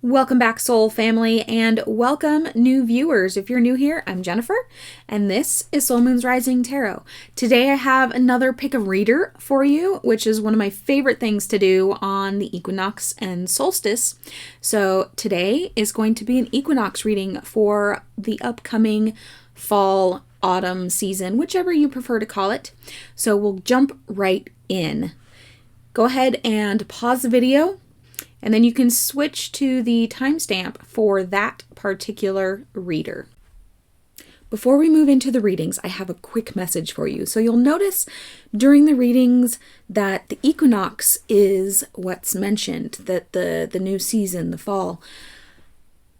Welcome back, soul family, and welcome new viewers. If you're new here, I'm Jennifer, and this is Soul Moon's Rising Tarot. Today I have another pick a reader for you, which is one of my favorite things to do on the equinox and solstice. So today is going to be an equinox reading for the upcoming fall, autumn season, whichever you prefer to call it. So we'll jump right in. Go ahead and pause the video, and then you can switch to the timestamp for that particular reader. Before we move into the readings, I have a quick message for you. So you'll notice during the readings that the equinox is what's mentioned, that the new season, the fall,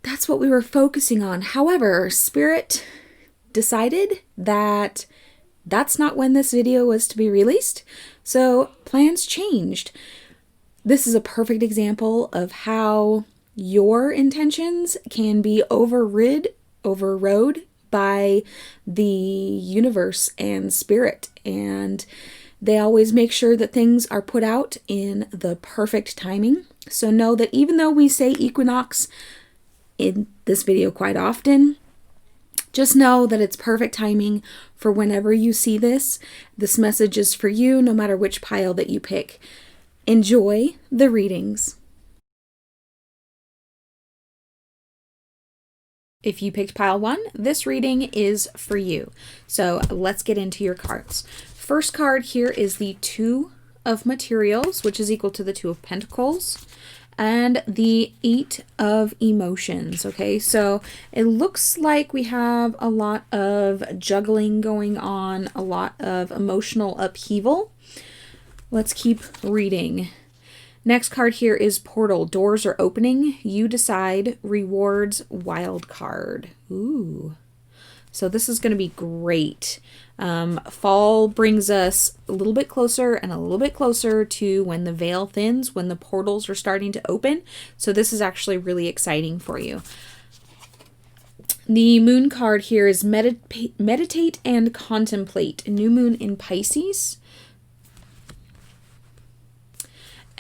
that's what we were focusing on. However, Spirit decided that that's not when this video was to be released, so plans changed. This is a perfect example of how your intentions can be overrode by the universe and spirit. And they always make sure that things are put out in the perfect timing. So know that even though we say equinox in this video quite often, just know that it's perfect timing for whenever you see this. This message is for you, no matter which pile that you pick. Enjoy the readings. If you picked pile 1, this reading is for you. So let's get into your cards. First card here is the Two of Materials, which is equal to the Two of Pentacles, and the Eight of Emotions. Okay, so it looks like we have a lot of juggling going on, a lot of emotional upheaval. Let's keep reading. Next card here is Portal. Doors are opening. You decide. Rewards. Wild card. Ooh. So this is going to be great. Fall brings us a little bit closer and a little bit closer to when the veil thins, when the portals are starting to open. So this is actually really exciting for you. The moon card here is meditate and contemplate. New moon in Pisces.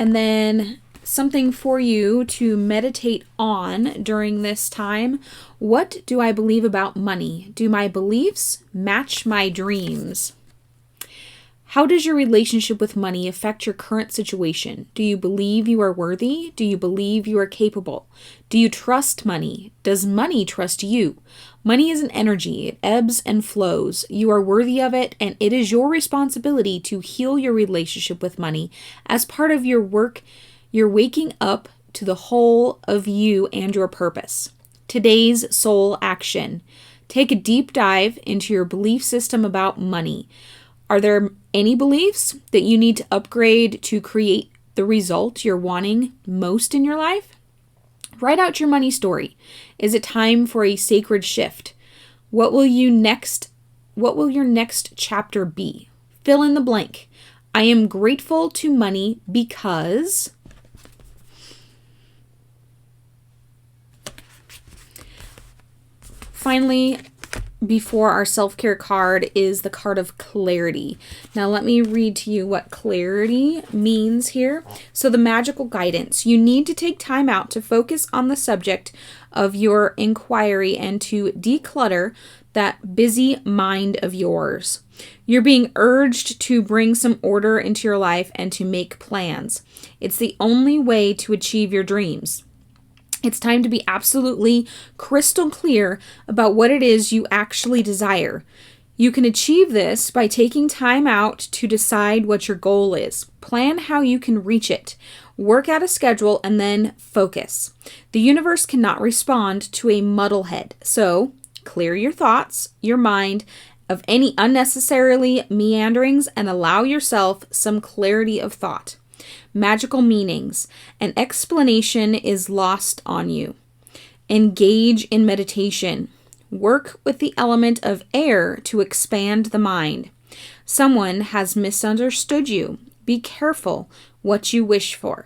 And then something for you to meditate on during this time. What do I believe about money? Do my beliefs match my dreams? How does your relationship with money affect your current situation? Do you believe you are worthy? Do you believe you are capable? Do you trust money? Does money trust you? Money is an energy. It ebbs and flows. You are worthy of it, and it is your responsibility to heal your relationship with money. As part of your work, you're waking up to the whole of you and your purpose. Today's soul action. Take a deep dive into your belief system about money. Are there any beliefs that you need to upgrade to create the result you're wanting most in your life? Write out your money story. Is it time for a sacred shift? What will your next chapter be? Fill in the blank. I am grateful to money because... Finally, before our self-care card is the card of clarity. Now let me read to you what clarity means here. So the magical guidance. You need to take time out to focus on the subject of your inquiry and to declutter that busy mind of yours. You're being urged to bring some order into your life and to make plans. It's the only way to achieve your dreams. It's time to be absolutely crystal clear about what it is you actually desire. You can achieve this by taking time out to decide what your goal is. Plan how you can reach it. Work out a schedule and then focus. The universe cannot respond to a muddlehead. So clear your thoughts, your mind, of any unnecessarily meanderings and allow yourself some clarity of thought. Magical meanings. An explanation is lost on you. Engage in meditation. Work with the element of air to expand the mind. Someone has misunderstood you. Be careful what you wish for.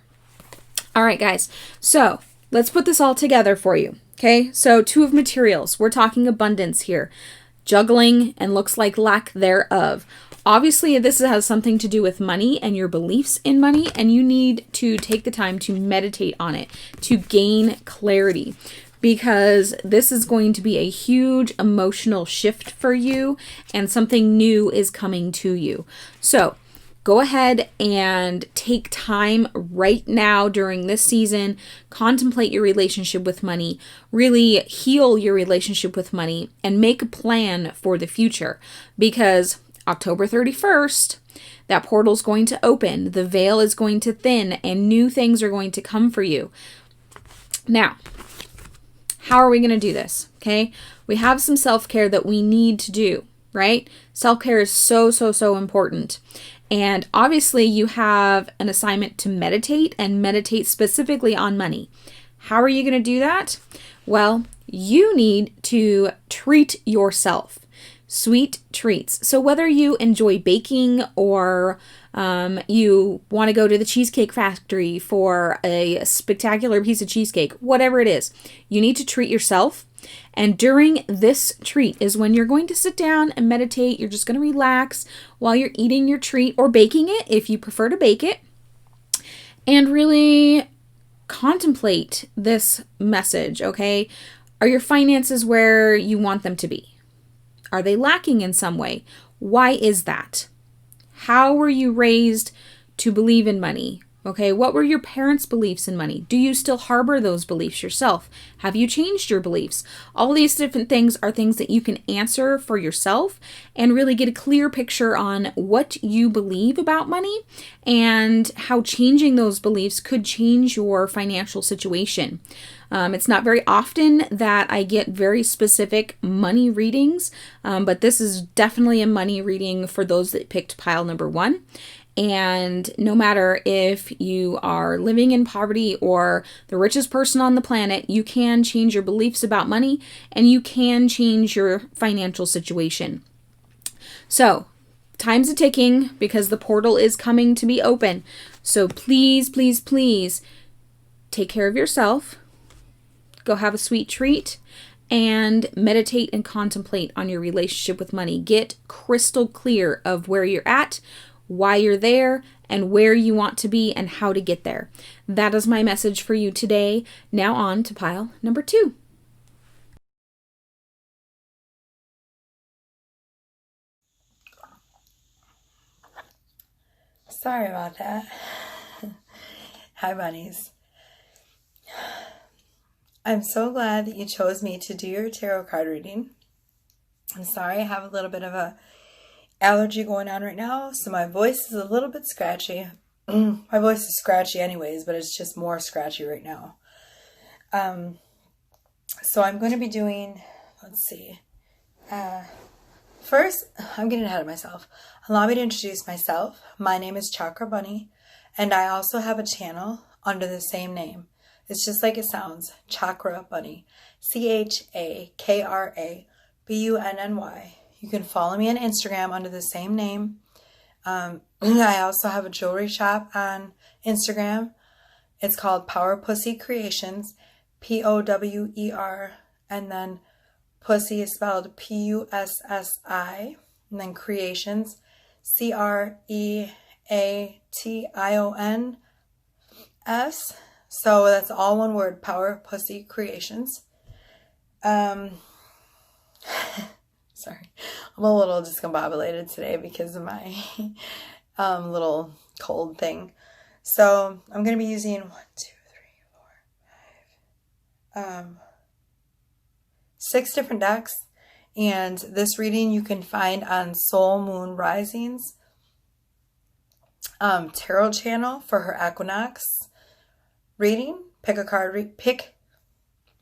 All right, guys. So let's put this all together for you. Okay, so Two of Materials. We're talking abundance here. Juggling and looks like lack thereof. Obviously, this has something to do with money and your beliefs in money, and you need to take the time to meditate on it to gain clarity, because this is going to be a huge emotional shift for you and something new is coming to you. So go ahead and take time right now during this season, contemplate your relationship with money, really heal your relationship with money, and make a plan for the future, because October 31st, that portal is going to open, the veil is going to thin, and new things are going to come for you. Now, how are we going to do this? Okay, we have some self-care that we need to do, right? Self-care is so, so, so important. And obviously, you have an assignment to meditate, and meditate specifically on money. How are you going to do that? Well, you need to treat yourself. Sweet treats. So whether you enjoy baking or you want to go to the Cheesecake Factory for a spectacular piece of cheesecake, whatever it is, you need to treat yourself. And during this treat is when you're going to sit down and meditate. You're just going to relax while you're eating your treat or baking it if you prefer to bake it, and really contemplate this message, okay? Are your finances where you want them to be? Are they lacking in some way? Why is that? How were you raised to believe in money? Okay, what were your parents' beliefs in money? Do you still harbor those beliefs yourself? Have you changed your beliefs? All these different things are things that you can answer for yourself and really get a clear picture on what you believe about money and how changing those beliefs could change your financial situation. It's not very often that I get very specific money readings, but this is definitely a money reading for those that picked pile number 1. And no matter if you are living in poverty or the richest person on the planet, you can change your beliefs about money and you can change your financial situation. So, time's a ticking because the portal is coming to be open. So please, please, please take care of yourself. Go have a sweet treat and meditate and contemplate on your relationship with money. Get crystal clear of where you're at, why you're there, and where you want to be and how to get there. That is my message for you today. Now on to pile number 2. Sorry about that. Hi, bunnies. I'm so glad that you chose me to do your tarot card reading. I'm sorry, I have a little bit of a allergy going on right now, so my voice is a little bit scratchy. My voice is scratchy anyways, but it's just more scratchy right now. So I'm going to be doing, let's see. First, I'm getting ahead of myself. Allow me to introduce myself. My name is Chakra Bunny, and I also have a channel under the same name. It's just like it sounds, Chakra Bunny. ChakraBunny. You can follow me on Instagram under the same name. I also have a jewelry shop on Instagram. It's called Power Pussy Creations, Power, and then Pussy is spelled Pussi, and then Creations, Creations. So that's all one word, Power Pussy Creations. Sorry, I'm a little discombobulated today because of my little cold thing. So I'm going to be using 6 different decks. And this reading you can find on Soul Moon Rising's tarot channel for her equinox reading. Pick a card, pick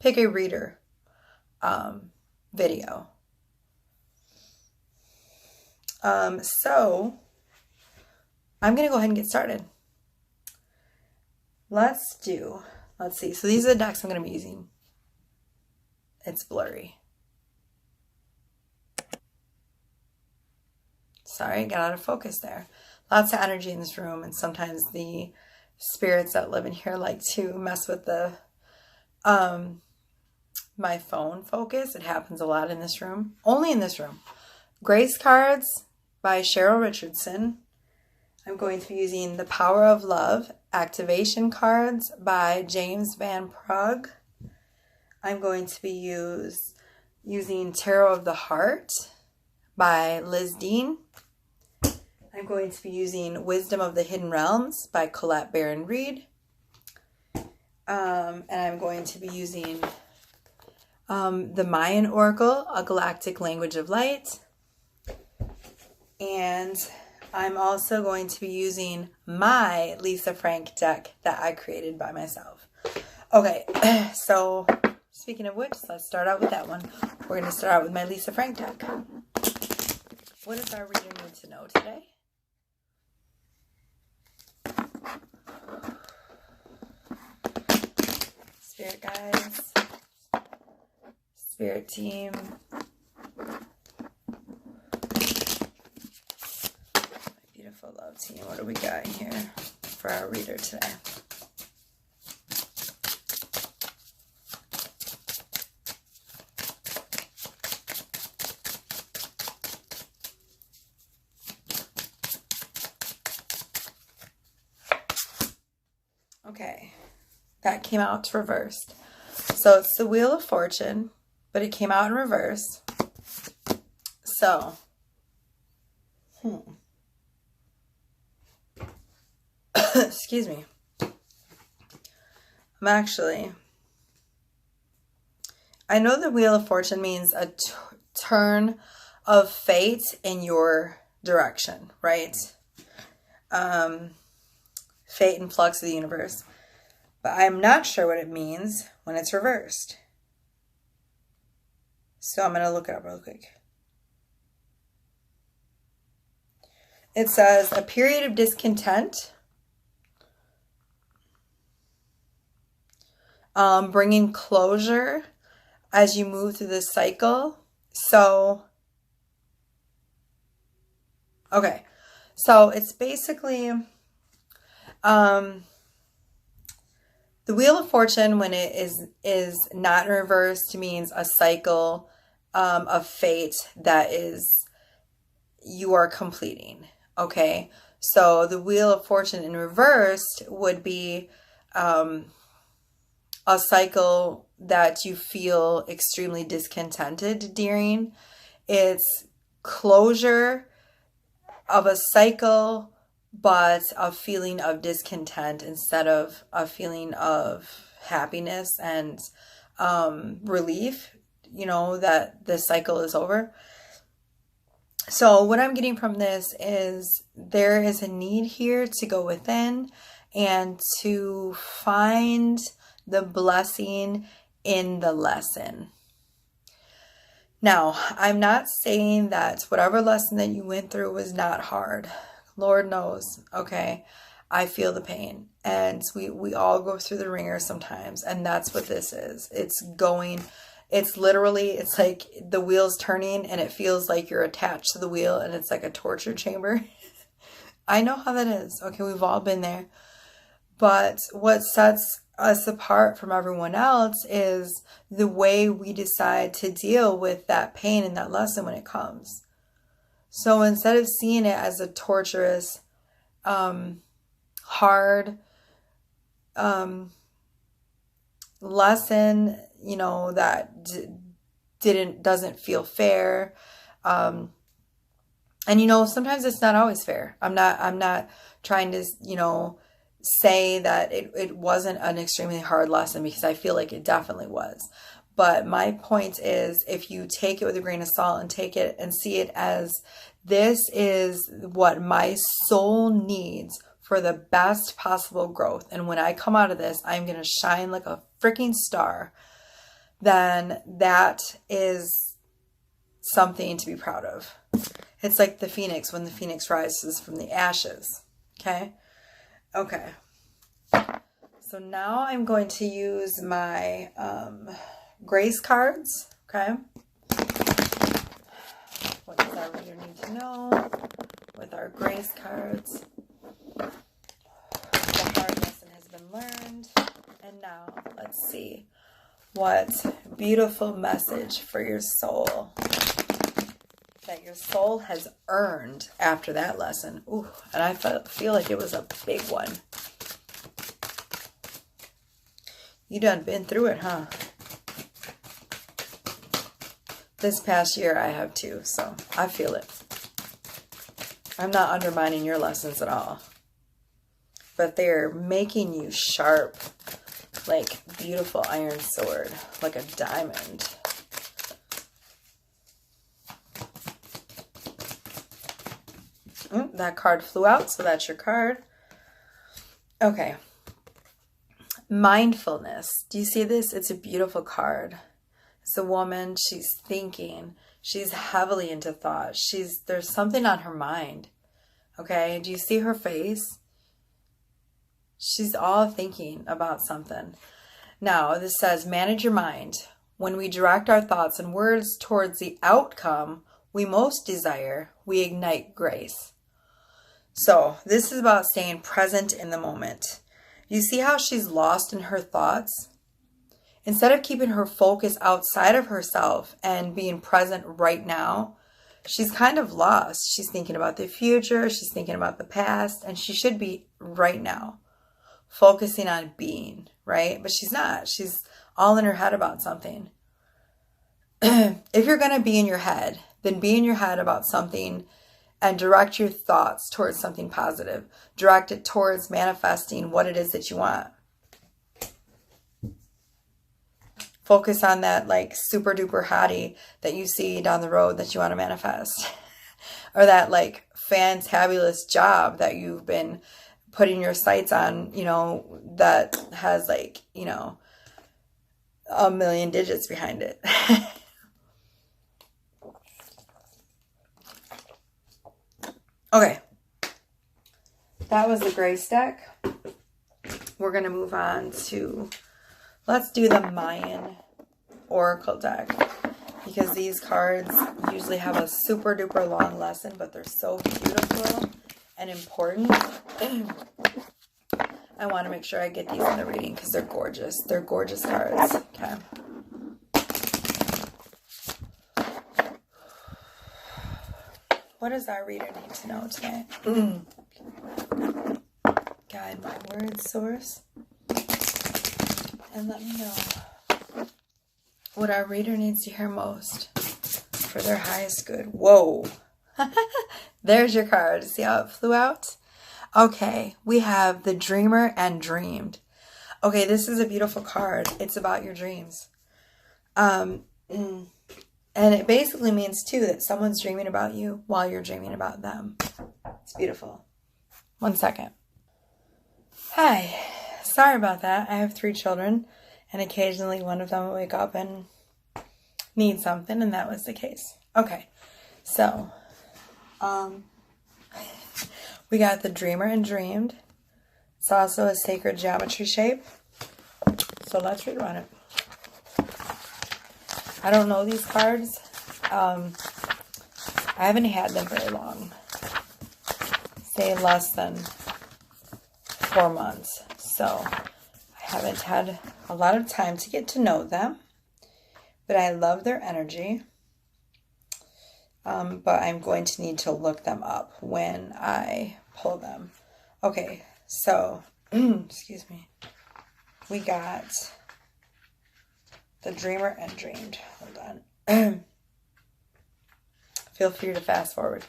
a reader video. So I'm going to go ahead and get started. Let's see. So these are the decks I'm going to be using. It's blurry. Sorry, got out of focus there. Lots of energy in this room, and sometimes the spirits that live in here like to mess with the my phone focus. It happens a lot in this room. Only in this room. Grace cards by Cheryl Richardson. I'm going to be using The Power of Love activation cards by James Van Praagh. I'm going to be using Tarot of the Heart by Liz Dean. I'm going to be using Wisdom of the Hidden Realms by Colette Baron Reed. And I'm going to be using the Mayan Oracle, A Galactic Language of Light. And I'm also going to be using my Lisa Frank deck that I created by myself. Okay, so speaking of which, let's start out with that one. We're going to start out with my Lisa Frank deck. What does our reader need to know today? Spirit guides, Spirit team, beautiful love team. What do we got here for our reader today? Okay, that came out reversed. So it's the Wheel of Fortune, but it came out in reverse. So, excuse me. I know the Wheel of Fortune means a turn of fate in your direction, right? Fate and flux of the universe. But I'm not sure what it means when it's reversed. So I'm going to look it up real quick. It says, a period of discontent, bringing closure as you move through this cycle. So, okay. So it's basically, the Wheel of Fortune, when it is not reversed, means a cycle of fate that is you are completing. Okay, so the Wheel of Fortune in reversed would be a cycle that you feel extremely discontented during. It's closure of a cycle, but a feeling of discontent instead of a feeling of happiness and relief, you know, that the cycle is over. So what I'm getting from this is there is a need here to go within and to find the blessing in the lesson. Now, I'm not saying that whatever lesson that you went through was not hard. Lord knows, okay, I feel the pain, and we all go through the ringer sometimes, and that's what this is. It's literally, it's like the wheel's turning, and it feels like you're attached to the wheel, and it's like a torture chamber. I know how that is. Okay, we've all been there. But what sets us apart from everyone else is the way we decide to deal with that pain and that lesson when it comes. So instead of seeing it as a torturous, hard lesson, you know, that doesn't feel fair, and you know, sometimes it's not always fair. I'm not trying to, you know, say that it wasn't an extremely hard lesson, because I feel like it definitely was. But my point is, if you take it with a grain of salt and take it and see it as, this is what my soul needs for the best possible growth, and when I come out of this, I'm going to shine like a freaking star, then that is something to be proud of. It's like the phoenix, when the phoenix rises from the ashes. Okay? Okay. So now I'm going to use my grace cards. Okay. What does our reader need to know with our grace cards? The hard lesson has been learned. And now let's see what beautiful message for your soul that your soul has earned after that lesson. Ooh, and I feel like it was a big one. You done been through it, huh? This past year I have too, so I feel it. I'm not undermining your lessons at all. But they're making you sharp, like beautiful iron sword, like a diamond. That card flew out, so that's your card. Okay. Mindfulness. Do you see this? It's a beautiful card. It's a woman. She's thinking. She's heavily into thought. There's something on her mind. Okay. Do you see her face? She's all thinking about something. Now, this says, manage your mind. When we direct our thoughts and words towards the outcome we most desire, we ignite grace. So this is about staying present in the moment. You see how she's lost in her thoughts? Instead of keeping her focus outside of herself and being present right now, she's kind of lost. She's thinking about the future. She's thinking about the past. And she should be right now, focusing on being, right? But she's not. She's all in her head about something. If you're going to be in your head, then be in your head about something and direct your thoughts towards something positive. Direct it towards manifesting what it is that you want. Focus on that like super duper hottie that you see down the road that you want to manifest. Or that like fantabulous job that you've been putting your sights on, you know, that has like, you know, 1 million digits behind it. Okay, that was the Grace deck. We're going to move on to, let's do the Mayan Oracle deck. Because these cards usually have a super duper long lesson, but they're so beautiful and important. I want to make sure I get these in the reading because they're gorgeous. They're gorgeous cards. Okay. What does our reader need to know tonight? Guide my word source. And let me know what our reader needs to hear most for their highest good. Whoa. There's your card. See how it flew out? Okay. We have the Dreamer and Dreamed. Okay. This is a beautiful card. It's about your dreams. And it basically means, too, that someone's dreaming about you while you're dreaming about them. It's beautiful. 1 second. Hi. Sorry about that. I have 3 children, and occasionally one of them will wake up and need something, and that was the case. Okay. So, we got the Dreamer and Dreamed. It's also a sacred geometry shape. So, let's read about it. I don't know these cards. I haven't had them very long. Say less than 4 months. So I haven't had a lot of time to get to know them. But I love their energy. But I'm going to need to look them up when I pull them. Okay, so, excuse me. We got the Dreamer and Dreamed. Hold on. Feel free to fast forward.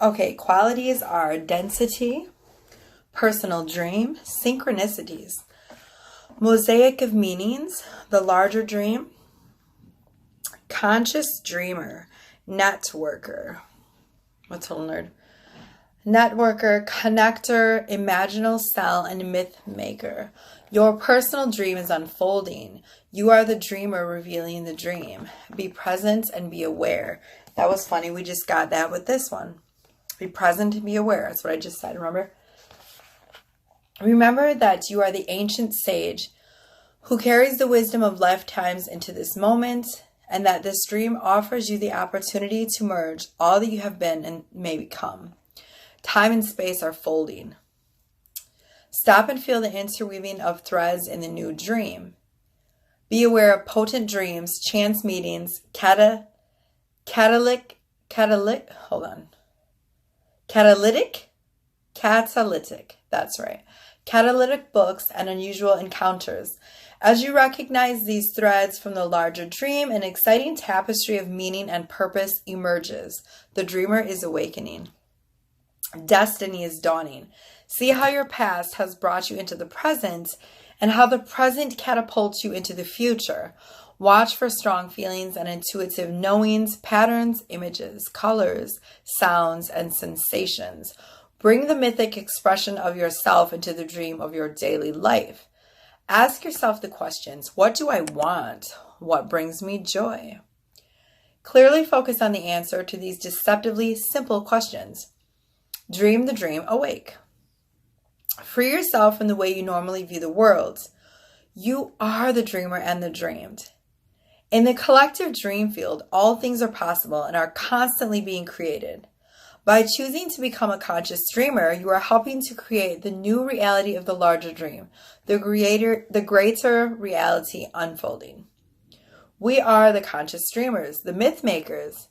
Okay, qualities are density, personal dream, synchronicities, mosaic of meanings, the larger dream, conscious dreamer, networker. What's a little nerd? Networker, connector, imaginal cell, and myth maker. Your personal dream is unfolding. You are the dreamer revealing the dream. Be present and be aware. That was funny. We just got that with this one. Be present and be aware. That's what I just said, remember? Remember that you are the ancient sage who carries the wisdom of lifetimes into this moment, and that this dream offers you the opportunity to merge all that you have been and may become. Time and space are folding. Stop and feel the interweaving of threads in the new dream. Be aware of potent dreams, chance meetings, catalytic, that's right, catalytic books, and unusual encounters. As you recognize these threads from the larger dream, an exciting tapestry of meaning and purpose emerges. The dreamer is awakening. Destiny is dawning. See how your past has brought you into the present and how the present catapults you into the future. Watch for strong feelings and intuitive knowings, patterns, images, colors, sounds, and sensations. Bring the mythic expression of yourself into the dream of your daily life. Ask yourself the questions: what do I want? What brings me joy? Clearly focus on the answer to these deceptively simple questions. Dream the dream awake. Free yourself from the way you normally view the world. You are the dreamer and the dreamed. In the collective dream field, all things are possible and are constantly being created. By choosing to become a conscious dreamer, you are helping to create the new reality of the larger dream, the greater reality unfolding. We are the conscious dreamers, the myth makers.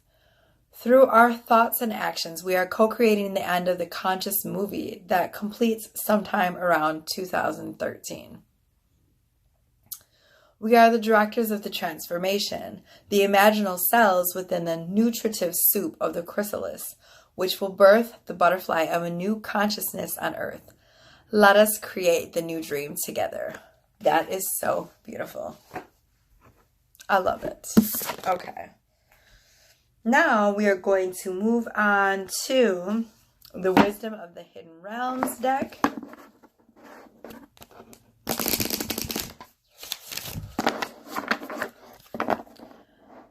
Through our thoughts and actions, we are co-creating the end of the conscious movie that completes sometime around 2013. We are the directors of the transformation, the imaginal cells within the nutritive soup of the chrysalis, which will birth the butterfly of a new consciousness on earth. Let us create the new dream together. That is so beautiful. I love it. Okay. Now we are going to move on to the Wisdom of the Hidden Realms deck.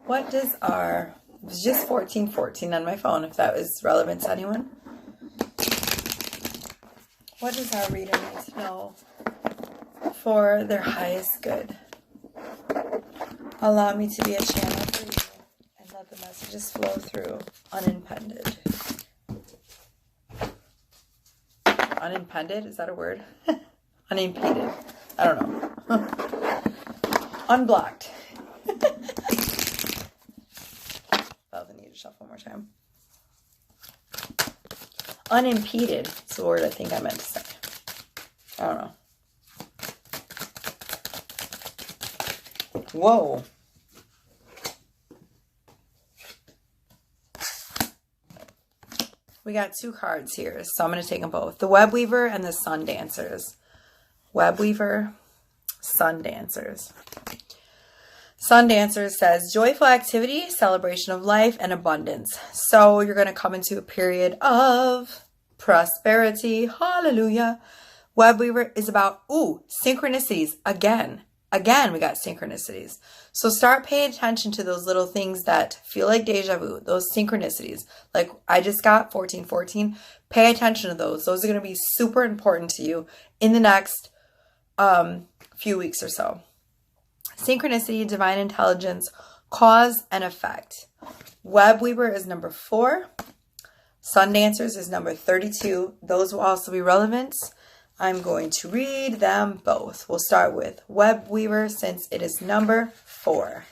What does our... It was just 1414 on my phone, if that was relevant to anyone. What does our reader need to know for their highest good? Allow me to be a channel for you and let the messages flow through unimpeded. Unimpeded? Is that a word? Unimpeded. I don't know. Unblocked. Shuffle one more time. Unimpeded is the word I think I meant to say. I don't know. Whoa. We got two cards here, so I'm going to take them both. The Web Weaver and the Sun Dancers. Web Weaver, Sun Dancers. Sun Dancer says, joyful activity, celebration of life, and abundance. So you're going to come into a period of prosperity. Hallelujah. Web Weaver is about, synchronicities. Again, we got synchronicities. So start paying attention to those little things that feel like deja vu, those synchronicities. Like I just got 1414. Pay attention to those. Those are going to be super important to you in the next few weeks or so. Synchronicity, divine intelligence, cause and effect. Web Weaver is number 4. Sun Dancers is number 32. Those will also be relevant. I'm going to read them both. We'll start with Web Weaver since it is number 4.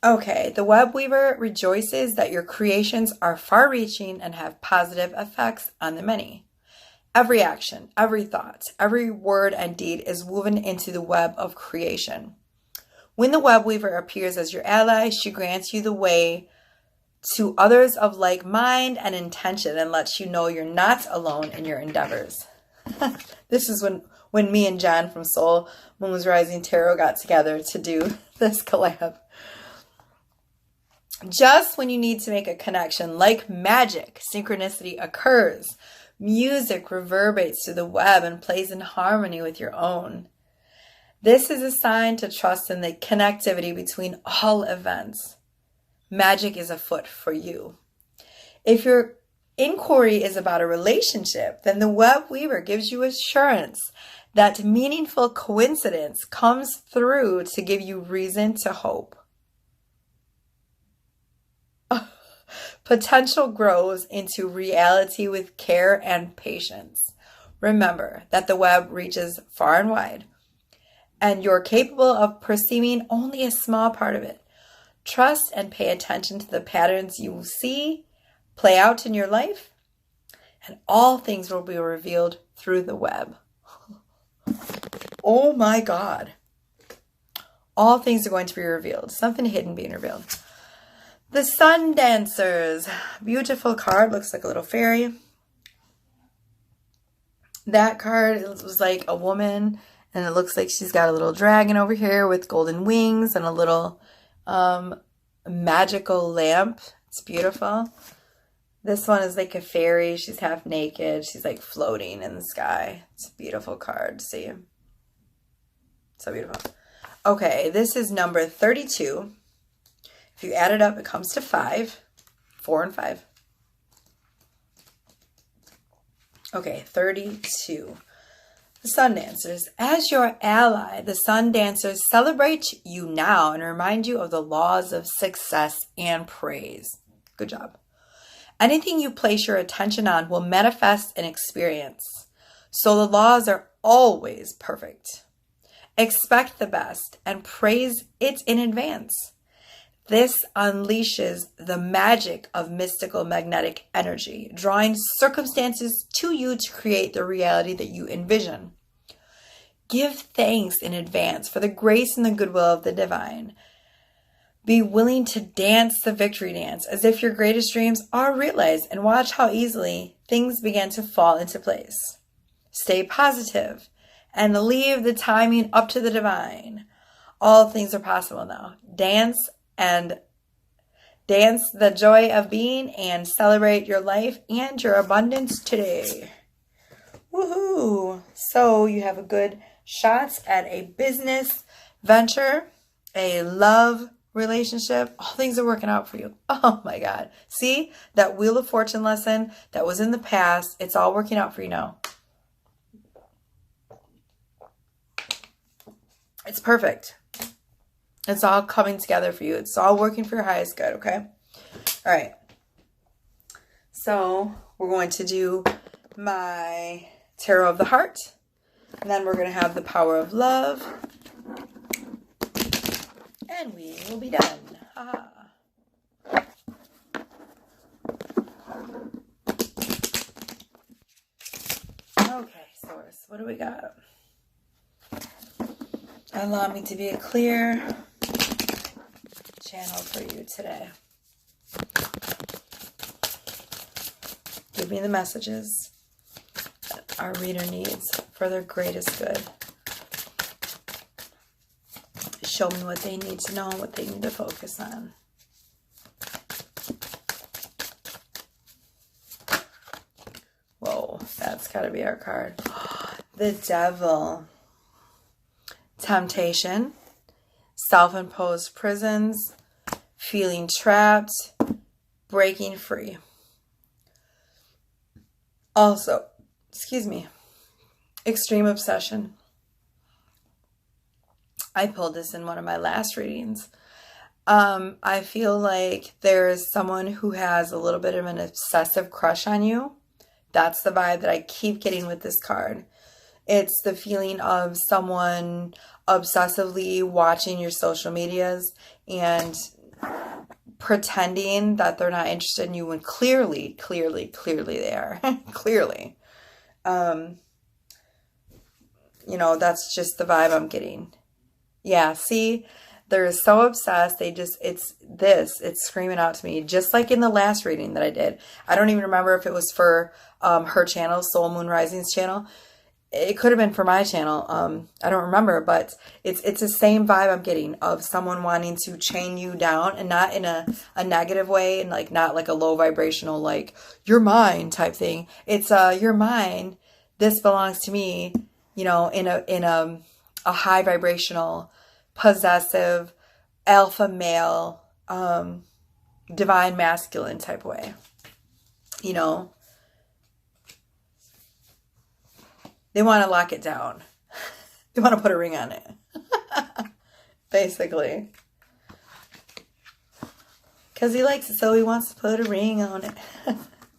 Okay, the Web Weaver rejoices that your creations are far-reaching and have positive effects on the many. Every action, every thought, every word and deed is woven into the web of creation. When the Web Weaver appears as your ally, she grants you the way to others of like mind and intention and lets you know you're not alone in your endeavors. This is when me and John from Soul Moon Was Rising Tarot got together to do this collab. Just when you need to make a connection, like magic, synchronicity occurs. Music reverberates through the web and plays in harmony with your own. This is a sign to trust in the connectivity between all events. Magic is afoot for you. If your inquiry is about a relationship, then the Web Weaver gives you assurance that meaningful coincidence comes through to give you reason to hope. Potential grows into reality with care and patience. Remember that the web reaches far and wide. and you're capable of perceiving only a small part of it. Trust and pay attention to the patterns you see play out in your life, and all things will be revealed through the web. Oh my God. All things are going to be revealed. Something hidden being revealed. The Sun Dancers. Beautiful card. Looks like a little fairy. That card was like a woman, and it looks like she's got a little dragon over here with golden wings and a little magical lamp. It's beautiful. This one is like a fairy. She's half naked. She's like floating in the sky. It's a beautiful card. See? So beautiful. Okay, this is number 32. If you add it up, it comes to 5. 4 and 5. Okay, 32. The Sun Dancers. As your ally, the Sun Dancers celebrate you now and remind you of the laws of success and praise. Good job. Anything you place your attention on will manifest an experience. So the laws are always perfect. Expect the best and praise it in advance. This unleashes the magic of mystical magnetic energy, drawing circumstances to you to create the reality that you envision. Give thanks in advance for the grace and the goodwill of the divine. Be willing to dance the victory dance as if your greatest dreams are realized, and watch how easily things begin to fall into place. Stay positive and leave the timing up to the divine. All things are possible now. Dance the joy of being and celebrate your life and your abundance today. Woohoo! So you have a good shot at a business venture, a love relationship. All things are working out for you. Oh my God. See that Wheel of Fortune lesson that was in the past. It's all working out for you now. It's perfect. It's all coming together for you. It's all working for your highest good, okay? All right. So we're going to do my Tarot of the Heart. And then we're going to have the Power of Love. And we will be done. Ha. Okay, Source, what do we got? Allow me to be a clear channel for you today. Give me the messages that our reader needs for their greatest good. Show me what they need to know and what they need to focus on. Whoa, that's got to be our card. The Devil. Temptation. Self-imposed prisons. Feeling trapped. Breaking free. Also, extreme obsession. I pulled this in one of my last readings. I feel like there is someone who has a little bit of an obsessive crush on you. That's the vibe that I keep getting with this card. It's the feeling of someone obsessively watching your social medias and pretending that they're not interested in you when clearly they are. Clearly. That's just the vibe I'm getting. Yeah, see, they're so obsessed. It's screaming out to me, just like in the last reading that I did. I don't even remember if it was for her channel, Soul Moon Rising's channel. It could have been for my channel. I don't remember, but it's the same vibe I'm getting of someone wanting to chain you down, and not in a negative way, and like not like a low vibrational, like you're mine type thing. It's you're mine. This belongs to me. In a high vibrational, possessive, alpha male, divine masculine type way. They want to lock it down. They want to put a ring on it. Basically. Because he likes it, so he wants to put a ring on it.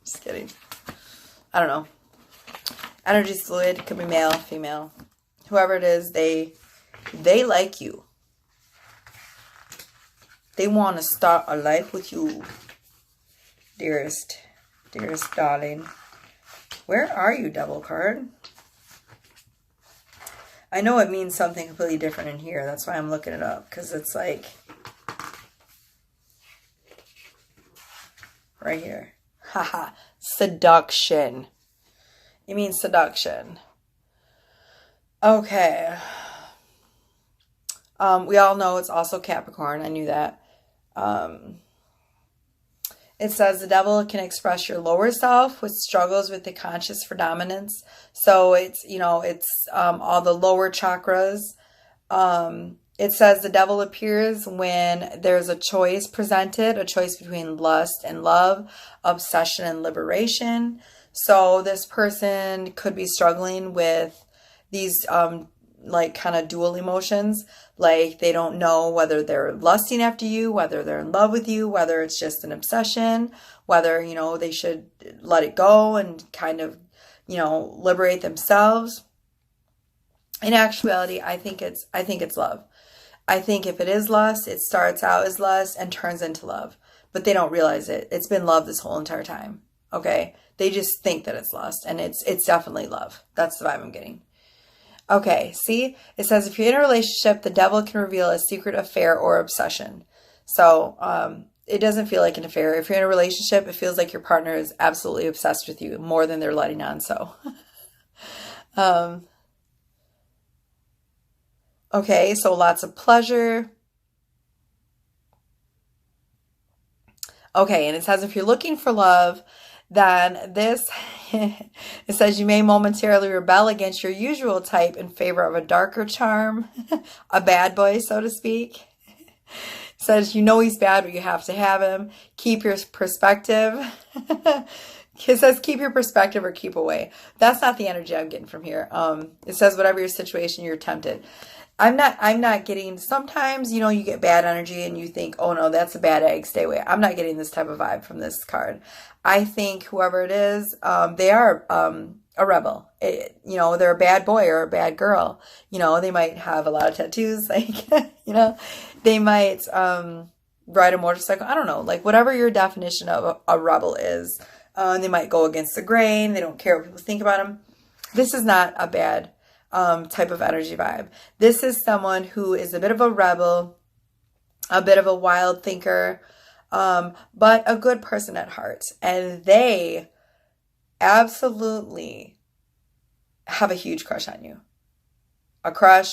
Just kidding. I don't know. Energy's fluid. Could be male, female. Whoever it is, they They like you. They want to start a life with you, dearest darling. Where are you, Devil card? I know it means something completely different in here. That's why I'm looking it up. Because it's like... right here. Haha. Seduction. It means seduction. Okay. We all know it's also Capricorn. I knew that. It says the devil can express your lower self, which struggles with the conscious for dominance. So it's, you know, it's all the lower chakras. It says the devil appears when there's a choice presented, a choice between lust and love, obsession and liberation. So this person could be struggling with these like kind of dual emotions. Like they don't know whether they're lusting after you, whether they're in love with you, whether it's just an obsession, whether, you know, they should let it go and kind of, you know, liberate themselves. In actuality, I think it's love. I think if it is lust, it starts out as lust and turns into love. But they don't realize it. It's been love this whole entire time. Okay? They just think that it's lust, and it's definitely love. That's the vibe I'm getting. Okay, see? It says if you're in a relationship, the devil can reveal a secret affair or obsession. So, it doesn't feel like an affair. If you're in a relationship, it feels like your partner is absolutely obsessed with you more than they're letting on. So, okay, so lots of pleasure. Okay, and it says if you're looking for love, then this, it says you may momentarily rebel against your usual type in favor of a darker charm, a bad boy, so to speak. It says you know he's bad, but you have to have him. Keep your perspective. It says keep your perspective or keep away. That's not the energy I'm getting from here. It says whatever your situation, you're tempted. I'm not getting, sometimes, you know, you get bad energy and you think, oh no, that's a bad egg, stay away. I'm not getting this type of vibe from this card. I think whoever it is, they are a rebel. You know, they're a bad boy or a bad girl. You know, they might have a lot of tattoos, like, you know, they might ride a motorcycle. I don't know, like whatever your definition of a rebel is. They might go against the grain. They don't care what people think about them. This is not a bad type of energy vibe. This is someone who is a bit of a rebel, a bit of a wild thinker, but a good person at heart. And they absolutely have a huge crush on you. A crush,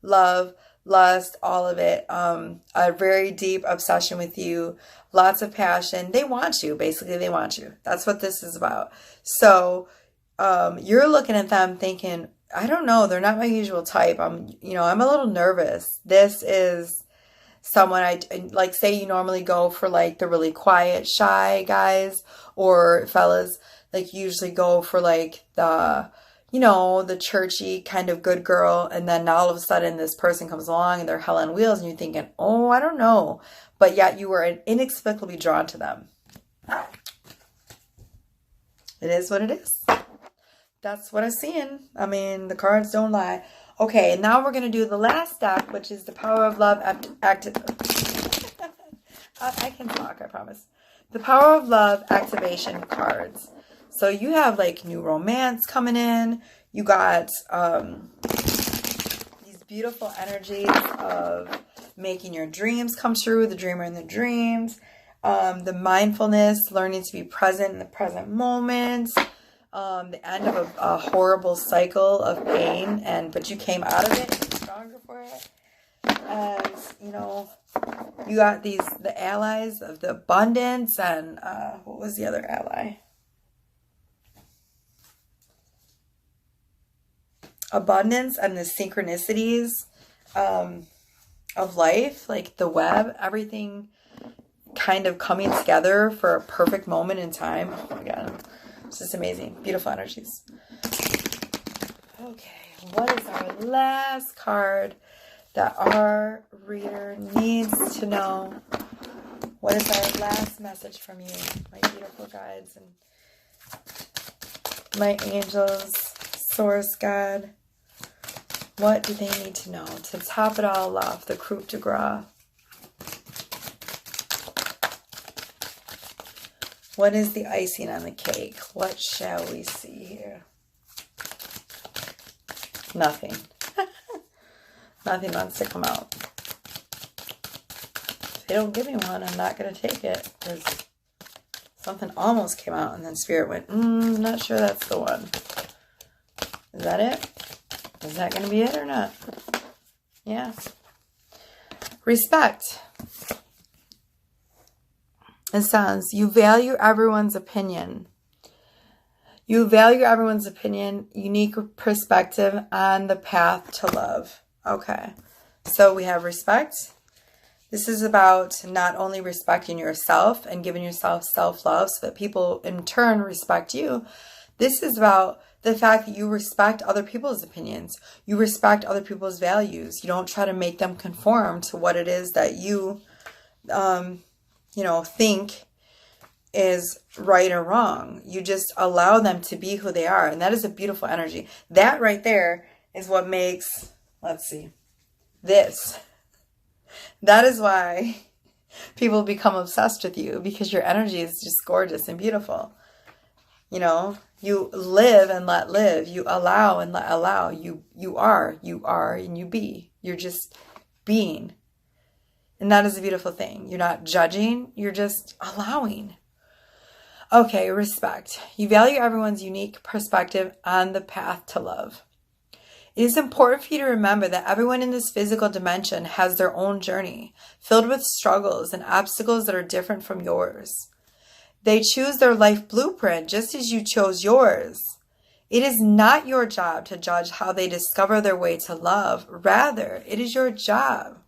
love, lust, all of it. A very deep obsession with you. Lots of passion. They want you. Basically, they want you. That's what this is about. So you're looking at them thinking, I don't know, they're not my usual type. I'm a little nervous. This is someone I like, say you normally go for like the really quiet, shy guys or fellas, like you usually go for like the, you know, the churchy kind of good girl. And then all of a sudden this person comes along and they're hell on wheels and you're thinking, oh, I don't know. But yet you were inexplicably drawn to them. It is what it is. That's what I'm seeing. I mean, the cards don't lie. Okay, and now we're going to do the last deck, which is the Power of Love active. I can talk, I promise. The Power of Love activation cards. So you have like new romance coming in. You got these beautiful energies of making your dreams come true, the dreamer in the dreams, the mindfulness, learning to be present in the present moment. The end of a horrible cycle of pain, but you came out of it and stronger for it. And you know, you got the allies of the abundance, and what was the other ally? Abundance and the synchronicities of life, like the web, everything kind of coming together for a perfect moment in time. Oh my God. It's just amazing. Beautiful energies. Okay, what is our last card that our reader needs to know? What is our last message from you, my beautiful guides and my angels, Source God? What do they need to know to top it all off? The coup de grace. What is the icing on the cake? What shall we see here? Nothing. Nothing wants to come out. If they don't give me one, I'm not going to take it. Because something almost came out and then Spirit went, not sure that's the one. Is that it? Is that going to be it or not? Yeah. Respect. It says, you value everyone's opinion. You value everyone's opinion, unique perspective on the path to love. Okay. So we have respect. This is about not only respecting yourself and giving yourself self-love so that people in turn respect you. This is about the fact that you respect other people's opinions. You respect other people's values. You don't try to make them conform to what it is that you, think is right or wrong. You just allow them to be who they are. And that is a beautiful energy. That right there is what makes, this. That is why people become obsessed with you, because your energy is just gorgeous and beautiful. You live and let live. You allow and let allow. You are, and you be. You're just being. And that is a beautiful thing. You're not judging. You're just allowing. Okay, respect. You value everyone's unique perspective on the path to love. It is important for you to remember that everyone in this physical dimension has their own journey, filled with struggles and obstacles that are different from yours. They choose their life blueprint just as you chose yours. It is not your job to judge how they discover their way to love. Rather, it is your job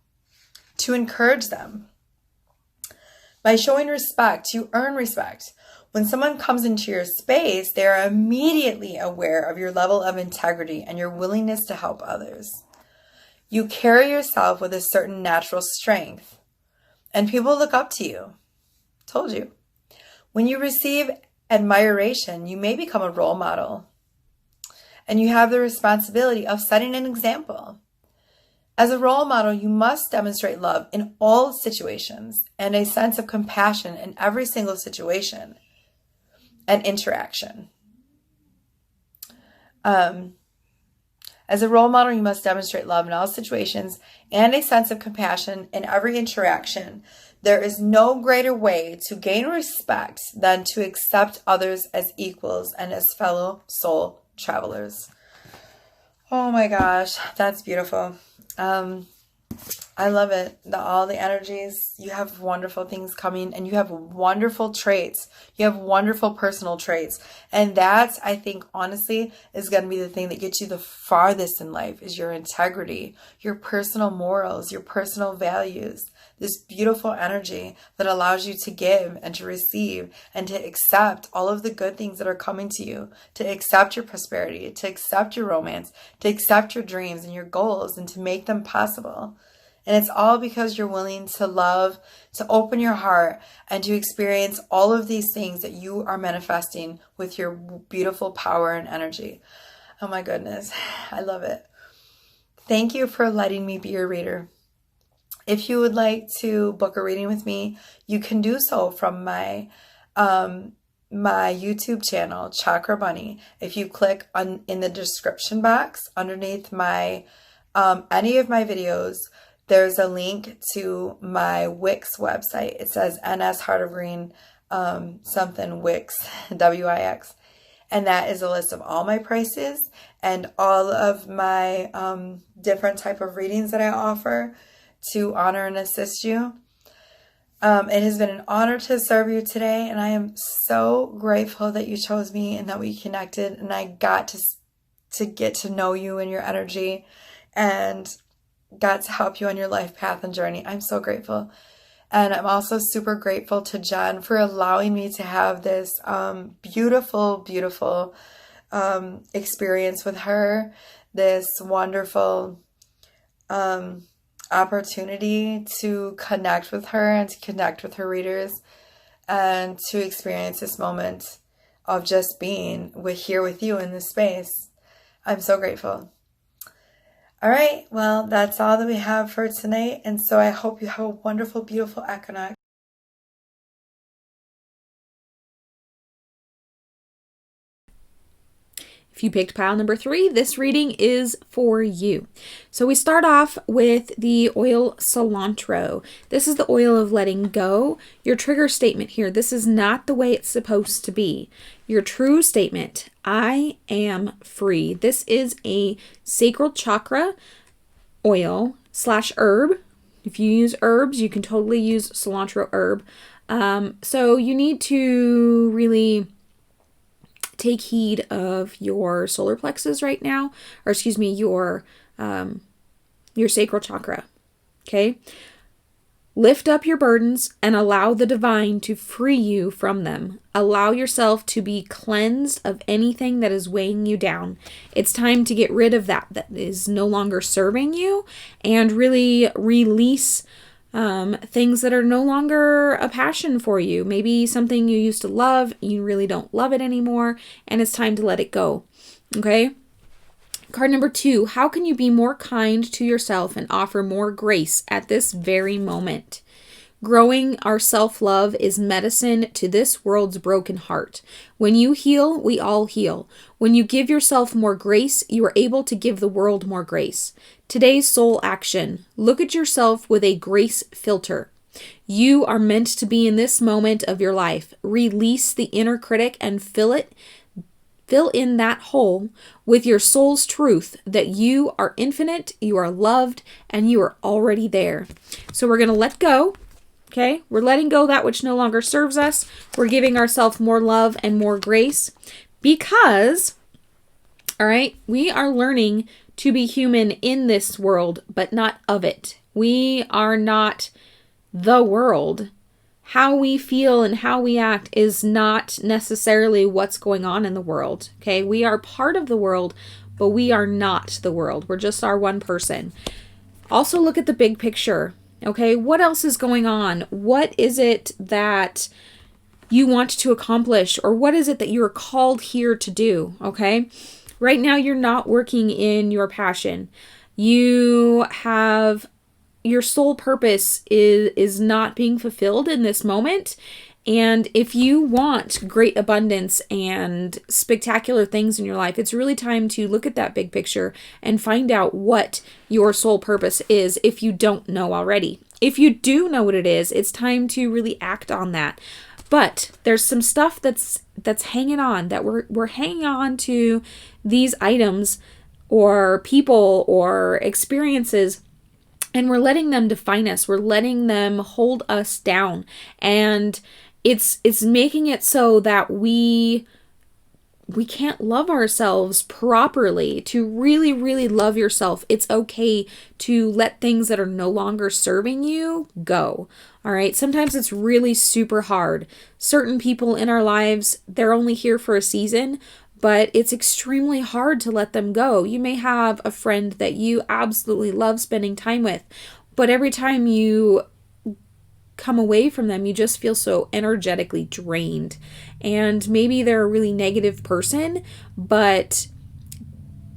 to encourage them. By showing respect, you earn respect. When someone comes into your space, they are immediately aware of your level of integrity and your willingness to help others. You carry yourself with a certain natural strength, and people look up to you. Told you. When you receive admiration, you may become a role model, and you have the responsibility of setting an example. As a role model, you must demonstrate love in all situations and a sense of compassion in every single situation and interaction. As a role model, you must demonstrate love in all situations and a sense of compassion in every interaction. There is no greater way to gain respect than to accept others as equals and as fellow soul travelers. Oh my gosh, that's beautiful. I love it. All the energies, you have wonderful things coming, and you have wonderful traits. You have wonderful personal traits. And that, I think, honestly, is going to be the thing that gets you the farthest in life, is your integrity, your personal morals, your personal values. This beautiful energy that allows you to give and to receive and to accept all of the good things that are coming to you, to accept your prosperity, to accept your romance, to accept your dreams and your goals, and to make them possible. And it's all because you're willing to love, to open your heart, and to experience all of these things that you are manifesting with your beautiful power and energy. Oh my goodness. I love it. Thank you for letting me be your reader. If you would like to book a reading with me, you can do so from my YouTube channel, Chakra Bunny. If you click in the description box underneath my any of my videos, there's a link to my Wix website. It says NS Heart of Green something Wix, WIX. And that is a list of all my prices and all of my different type of readings that I offer to honor and assist you. It has been an honor to serve you today, and I am so grateful that you chose me and that we connected, and I got to get to know you and your energy and got to help you on your life path and journey. I'm so grateful. And I'm also super grateful to Jen for allowing me to have this beautiful, beautiful experience with her, this wonderful opportunity to connect with her and to connect with her readers and to experience this moment of just being here with you in this space. I'm so grateful. All right, well, that's all that we have for tonight. And so I hope you have a wonderful, beautiful equinox. If you picked pile number 3, this reading is for you. So we start off with the oil cilantro. This is the oil of letting go. Your trigger statement here, this is not the way it's supposed to be. Your true statement, I am free. This is a sacral chakra oil / herb. If you use herbs, you can totally use cilantro herb. So you need to really take heed of your solar plexus right now, or excuse me, your sacral chakra. Okay? Lift up your burdens and allow the divine to free you from them. Allow yourself to be cleansed of anything that is weighing you down. It's time to get rid of that is no longer serving you, and really release things that are no longer a passion for you. Maybe something you used to love, you really don't love it anymore, and it's time to let it go. Okay? Card number 2, how can you be more kind to yourself and offer more grace at this very moment? Growing our self-love is medicine to this world's broken heart. When you heal, we all heal. When you give yourself more grace, you are able to give the world more grace. Today's soul action. Look at yourself with a grace filter. You are meant to be in this moment of your life. Release the inner critic and fill in that hole with your soul's truth that you are infinite, you are loved, and you are already there. So we're going to let go. Okay, we're letting go that which no longer serves us. We're giving ourselves more love and more grace because, all right, we are learning to be human in this world, but not of it. We are not the world. How we feel and how we act is not necessarily what's going on in the world. Okay, we are part of the world, but we are not the world. We're just our one person. Also look at the big picture. Okay, what else is going on? What is it that you want to accomplish, or what is it that you are called here to do? Okay, right now you're not working in your passion. You have your soul purpose is not being fulfilled in this moment. And if you want great abundance and spectacular things in your life, it's really time to look at that big picture and find out what your soul purpose is if you don't know already. If you do know what it is, it's time to really act on that. But there's some stuff that's hanging on, that we're hanging on to these items or people or experiences, and we're letting them define us. We're letting them hold us down. And it's making it so that we can't love ourselves properly. To really, really love yourself, it's okay to let things that are no longer serving you go. All right. Sometimes it's really super hard. Certain people in our lives, they're only here for a season, but it's extremely hard to let them go. You may have a friend that you absolutely love spending time with, but every time you come away from them, you just feel so energetically drained. And maybe they're a really negative person, but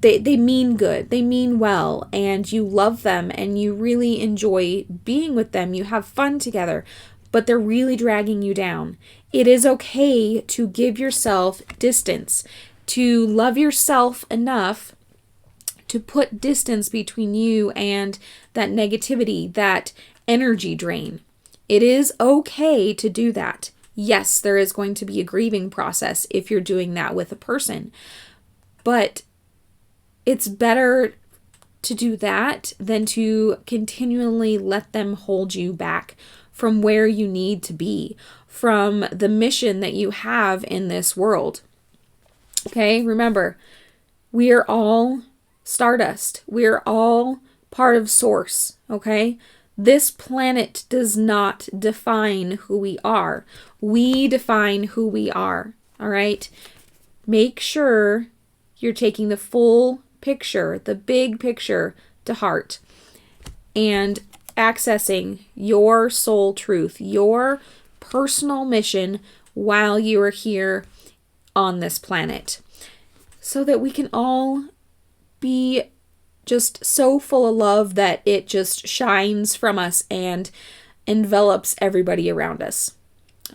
they mean good, they mean well, and you love them and you really enjoy being with them. You have fun together, but they're really dragging you down. It is okay to give yourself distance, to love yourself enough to put distance between you and that negativity, that energy drain. It is okay to do that. Yes, there is going to be a grieving process if you're doing that with a person, but it's better to do that than to continually let them hold you back from where you need to be, from the mission that you have in this world. Okay, remember, we are all stardust. We are all part of Source, okay? This planet does not define who we are. We define who we are, all right? Make sure you're taking the full picture, the big picture, to heart and accessing your soul truth, your personal mission while you are here on this planet, so that we can all be just so full of love that it just shines from us and envelops everybody around us.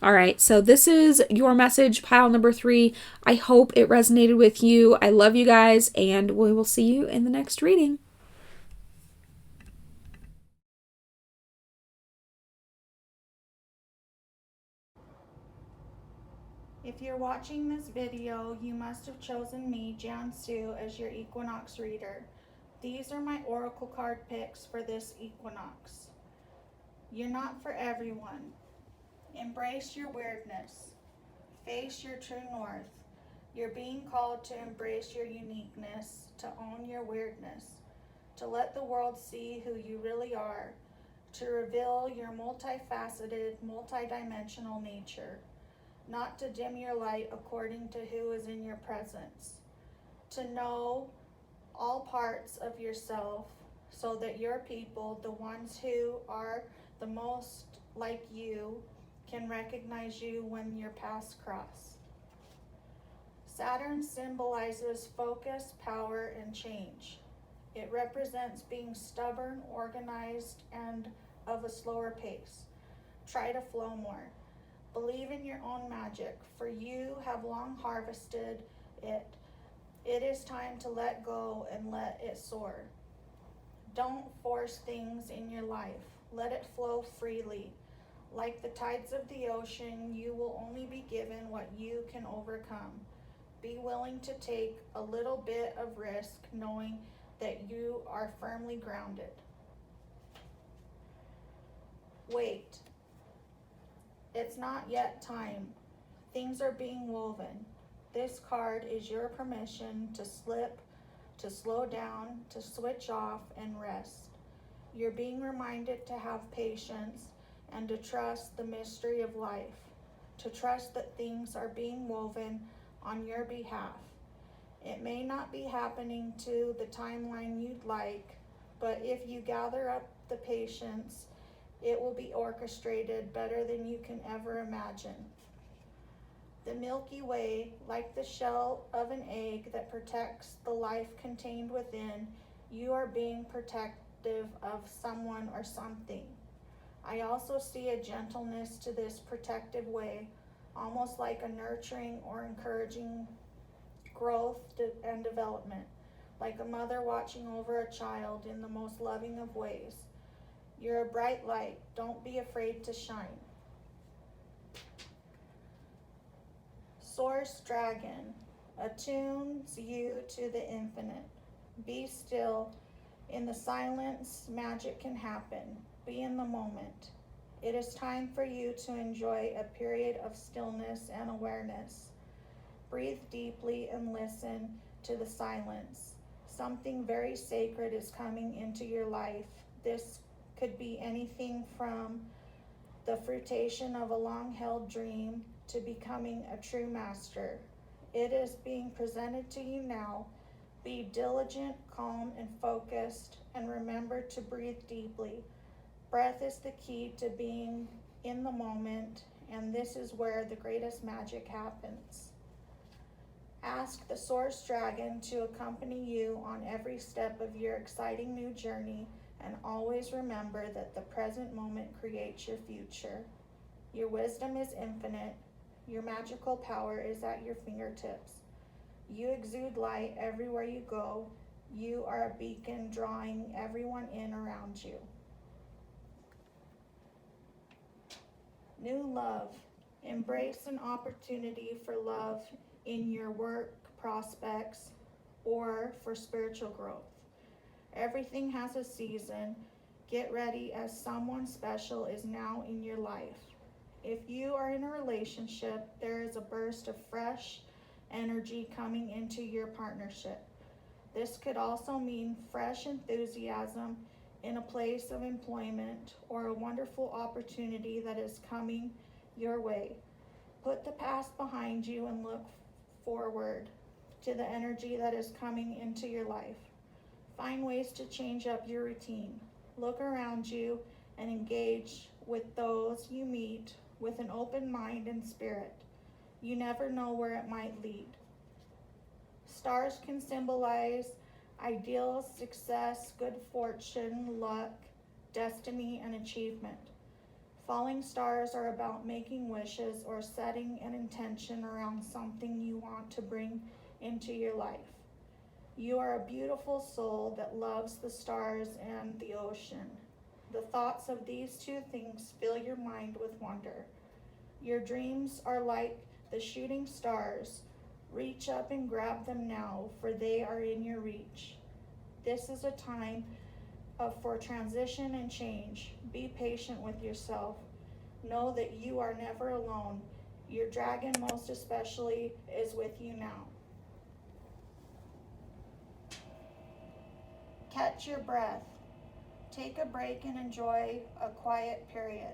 All right, so this is your message, pile number 3. I hope it resonated with you. I love you guys, and we will see you in the next reading. If you're watching this video, you must have chosen me, Jan Sue, as your equinox reader. These are my oracle card picks for this equinox. You're not for everyone. Embrace your weirdness. Face your true north. You're being called to embrace your uniqueness, to own your weirdness, to let the world see who you really are, to reveal your multifaceted, multidimensional nature, not to dim your light according to who is in your presence, to know all parts of yourself so that your people, the ones who are the most like you, can recognize you when your paths cross. Saturn symbolizes focus, power, and change. It represents being stubborn, organized, and of a slower pace. Try to flow more. Believe in your own magic, for you have long harvested it. It is time to let go and let it soar. Don't force things in your life. Let it flow freely. Like the tides of the ocean, you will only be given what you can overcome. Be willing to take a little bit of risk, knowing that you are firmly grounded. Wait. It's not yet time. Things are being woven. This card is your permission to slip, to slow down, to switch off and rest. You're being reminded to have patience and to trust the mystery of life, to trust that things are being woven on your behalf. It may not be happening to the timeline you'd like, but if you gather up the patience, it will be orchestrated better than you can ever imagine. The Milky Way, like the shell of an egg that protects the life contained within, you are being protective of someone or something. I also see a gentleness to this protective way, almost like a nurturing or encouraging growth and development, like a mother watching over a child in the most loving of ways. You're a bright light. Don't be afraid to shine. Source Dragon attunes you to the infinite. Be still. In the silence, magic can happen. Be in the moment. It is time for you to enjoy a period of stillness and awareness. Breathe deeply and listen to the silence. Something very sacred is coming into your life. This could be anything from the fruition of a long-held dream to becoming a true master. It is being presented to you now. Be diligent, calm, and focused, and remember to breathe deeply. Breath is the key to being in the moment, and this is where the greatest magic happens. Ask the Source Dragon to accompany you on every step of your exciting new journey, and always remember that the present moment creates your future. Your wisdom is infinite. Your magical power is at your fingertips. You exude light everywhere you go. You are a beacon drawing everyone in around you. New love. Embrace an opportunity for love in your work prospects or for spiritual growth. Everything has a season. Get ready, as someone special is now in your life. If you are in a relationship, there is a burst of fresh energy coming into your partnership. This could also mean fresh enthusiasm in a place of employment or a wonderful opportunity that is coming your way. Put the past behind you and look forward to the energy that is coming into your life. Find ways to change up your routine. Look around you and engage with those you meet with an open mind and spirit. You never know where it might lead. Stars can symbolize ideals, success, good fortune, luck, destiny, and achievement. Falling stars are about making wishes or setting an intention around something you want to bring into your life. You are a beautiful soul that loves the stars and the ocean. The thoughts of these two things fill your mind with wonder. Your dreams are like the shooting stars. Reach up and grab them now, for they are in your reach. This is a time for transition and change. Be patient with yourself. Know that you are never alone. Your dragon, most especially, is with you now. Catch your breath. Take a break and enjoy a quiet period.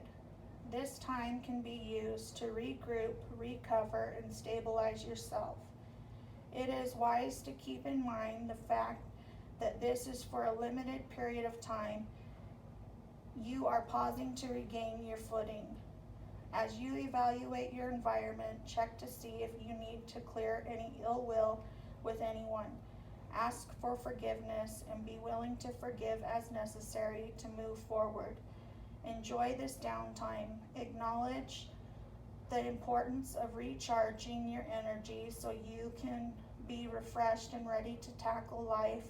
This time can be used to regroup, recover, and stabilize yourself. It is wise to keep in mind the fact that this is for a limited period of time. You are pausing to regain your footing. As you evaluate your environment, check to see if you need to clear any ill will with anyone. Ask for forgiveness and be willing to forgive as necessary to move forward. Enjoy this downtime. Acknowledge the importance of recharging your energy so you can be refreshed and ready to tackle life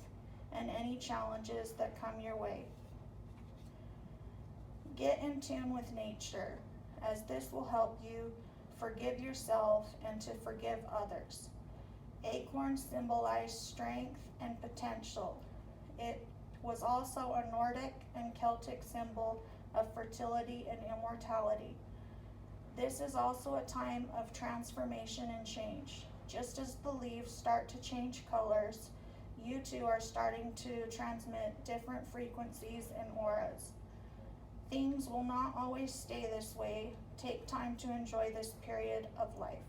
and any challenges that come your way. Get in tune with nature, as this will help you forgive yourself and to forgive others. Acorns symbolize strength and potential. It was also a Nordic and Celtic symbol of fertility and immortality. This is also a time of transformation and change. Just as the leaves start to change colors, you too are starting to transmit different frequencies and auras. Things will not always stay this way. Take time to enjoy this period of life.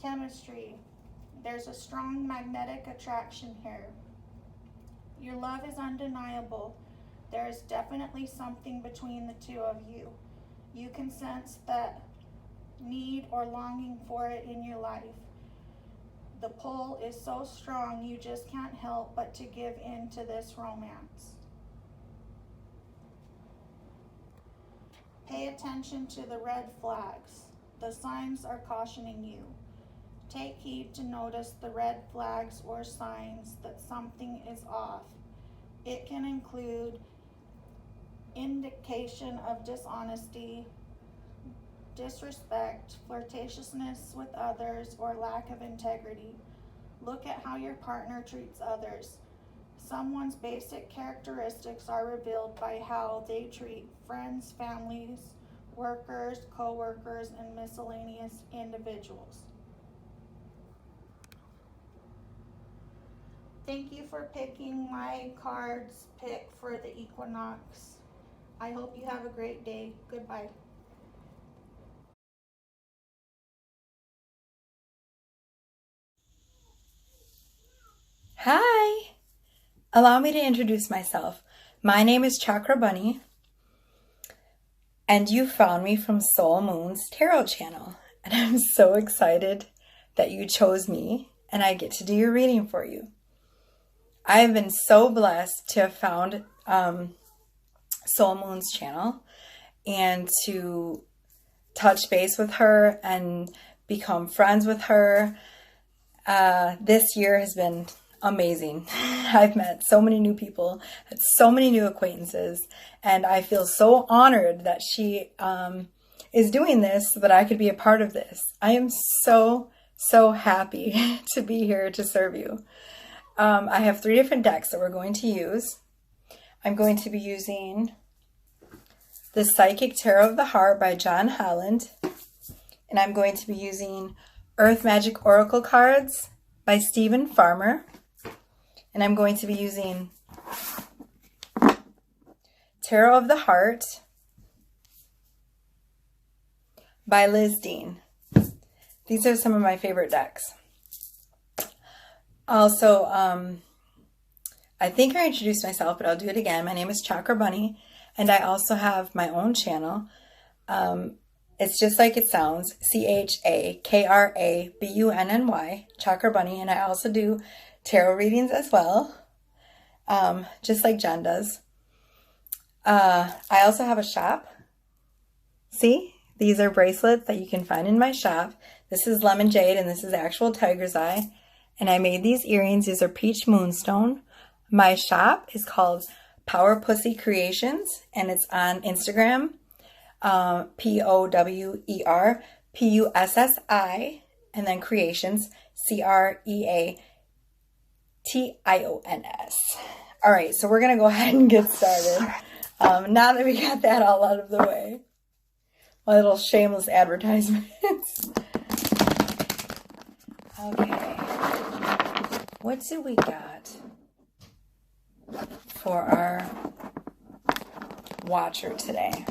Chemistry. There's a strong magnetic attraction here. Your love is undeniable. There is definitely something between the two of you. You can sense that need or longing for it in your life. The pull is so strong you just can't help but to give in to this romance. Pay attention to the red flags. The signs are cautioning you. Take heed to notice the red flags or signs that something is off. It can include indication of dishonesty, disrespect, flirtatiousness with others, or lack of integrity. Look at how your partner treats others. Someone's basic characteristics are revealed by how they treat friends, families, workers, co-workers, and miscellaneous individuals. Thank you for picking my cards pick for the equinox. I hope you have a great day. Goodbye. Hi! Allow me to introduce myself. My name is Chakra Bunny, and you found me from Soul Moon's Tarot channel. And I'm so excited that you chose me and I get to do your reading for you. I have been so blessed to have found Soul Moon's channel and to touch base with her and become friends with her. This year has been amazing. I've met so many new people, had so many new acquaintances, and I feel so honored that she is doing this so that I could be a part of this. I am so happy to be here to serve you. I have 3 different decks that we're going to use. I'm going to be using the Psychic Tarot of the Heart by John Holland, and I'm going to be using Earth Magic Oracle cards by Stephen Farmer, and I'm going to be using Tarot of the Heart by Liz Dean. These are some of my favorite decks. Also, I think I introduced myself, but I'll do it again. My name is Chakra Bunny, and I also have my own channel. It's just like it sounds, ChakraBunny, Chakra Bunny, and I also do tarot readings as well, just like Jen does. I also have a shop. See, these are bracelets that you can find in my shop. This is lemon jade and this is actual tiger's eye. And I made these earrings. These are peach moonstone. My shop is called Power Pussy Creations and it's on Instagram. POWERPUSSI and then creations, CREATIONS. All right, so we're going to go ahead and get started. Now that we got that all out of the way. My little shameless advertisements. Okay. What do we got for our watcher today?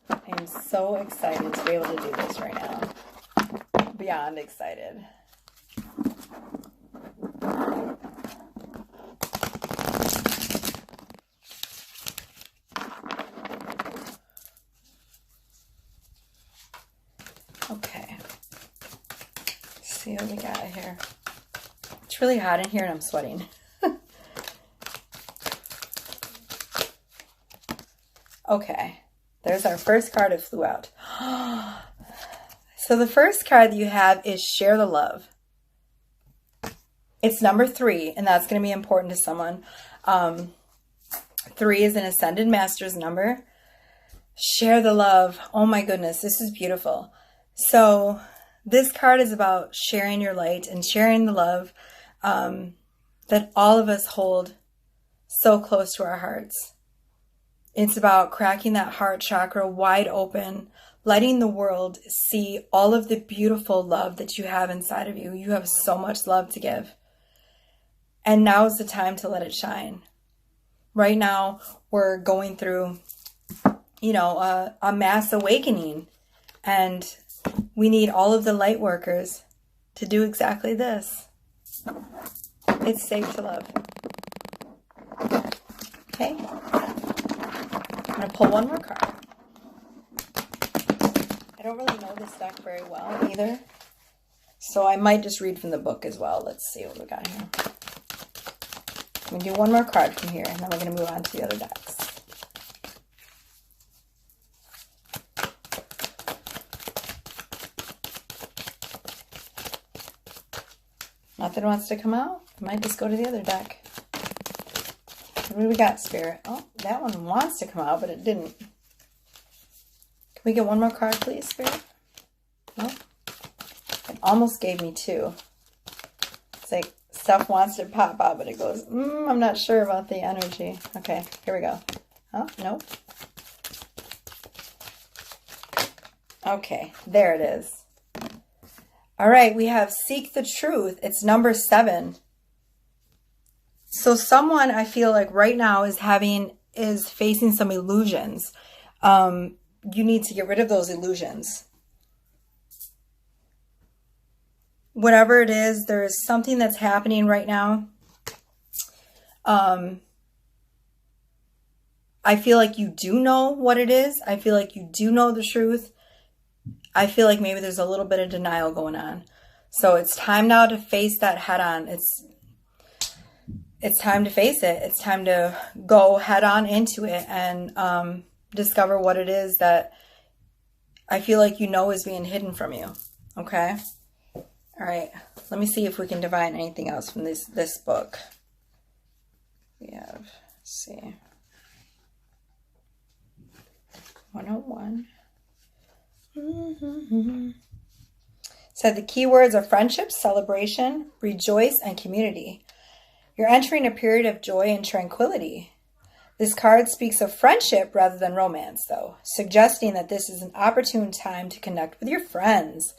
I am so excited to be able to do this right now. Beyond excited. Okay. Let's see what we got here. It's really hot in here and I'm sweating. Okay. There's our first card that flew out. So the first card that you have is Share the Love. It's number 3, and that's going to be important to someone. 3 is an Ascended Master's number. Share the love. Oh my goodness, this is beautiful. So this card is about sharing your light and sharing the love that all of us hold so close to our hearts. It's about cracking that heart chakra wide open, letting the world see all of the beautiful love that you have inside of you. You have so much love to give. And now is the time to let it shine. Right now, we're going through, a mass awakening. And we need all of the light workers to do exactly this. It's safe to love. Okay? I'm going to pull one more card. I don't really know this deck very well either. So I might just read from the book as well. Let's see what we got here. I'm going to do one more card from here, and then we're going to move on to the other decks. Nothing wants to come out? I might just go to the other deck. What do we got, Spirit? Oh, that one wants to come out, but it didn't. Can we get one more card, please, Spirit? No? It almost gave me 2. It's like stuff wants to pop out, but it goes, I'm not sure about the energy. Okay, here we go. Oh, nope. Okay, there it is. All right, we have Seek the Truth. It's number 7. So someone I feel like right now is facing some illusions. You need to get rid of those illusions. Whatever it is, there is something that's happening right now. I feel like you do know what it is. I feel like you do know the truth. I feel like maybe there's a little bit of denial going on. So it's time now to face that head on. It's time to face it. It's time to go head on into it and discover what it is that I feel like you know is being hidden from you. Okay? All right. Let me see if we can divine anything else from this book. We have, let's see. 101. So the keywords are friendship, celebration, rejoice, and community. You're entering a period of joy and tranquility. This card speaks of friendship rather than romance, though, suggesting that this is an opportune time to connect with your friends.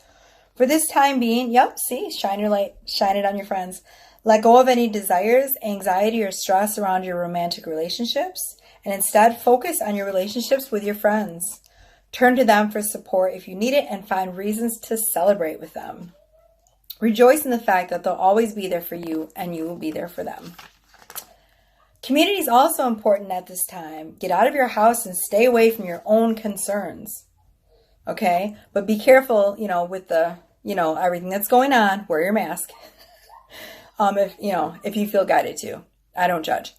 For this time being, shine your light, shine it on your friends. Let go of any desires, anxiety, or stress around your romantic relationships, and instead focus on your relationships with your friends. Turn to them for support if you need it and find reasons to celebrate with them. Rejoice in the fact that they'll always be there for you and you will be there for them. Community is also important at this time. Get out of your house and stay away from your own concerns. Okay? But be careful, you know, with the, you know, everything that's going on. Wear your mask. If you feel guided to. I don't judge.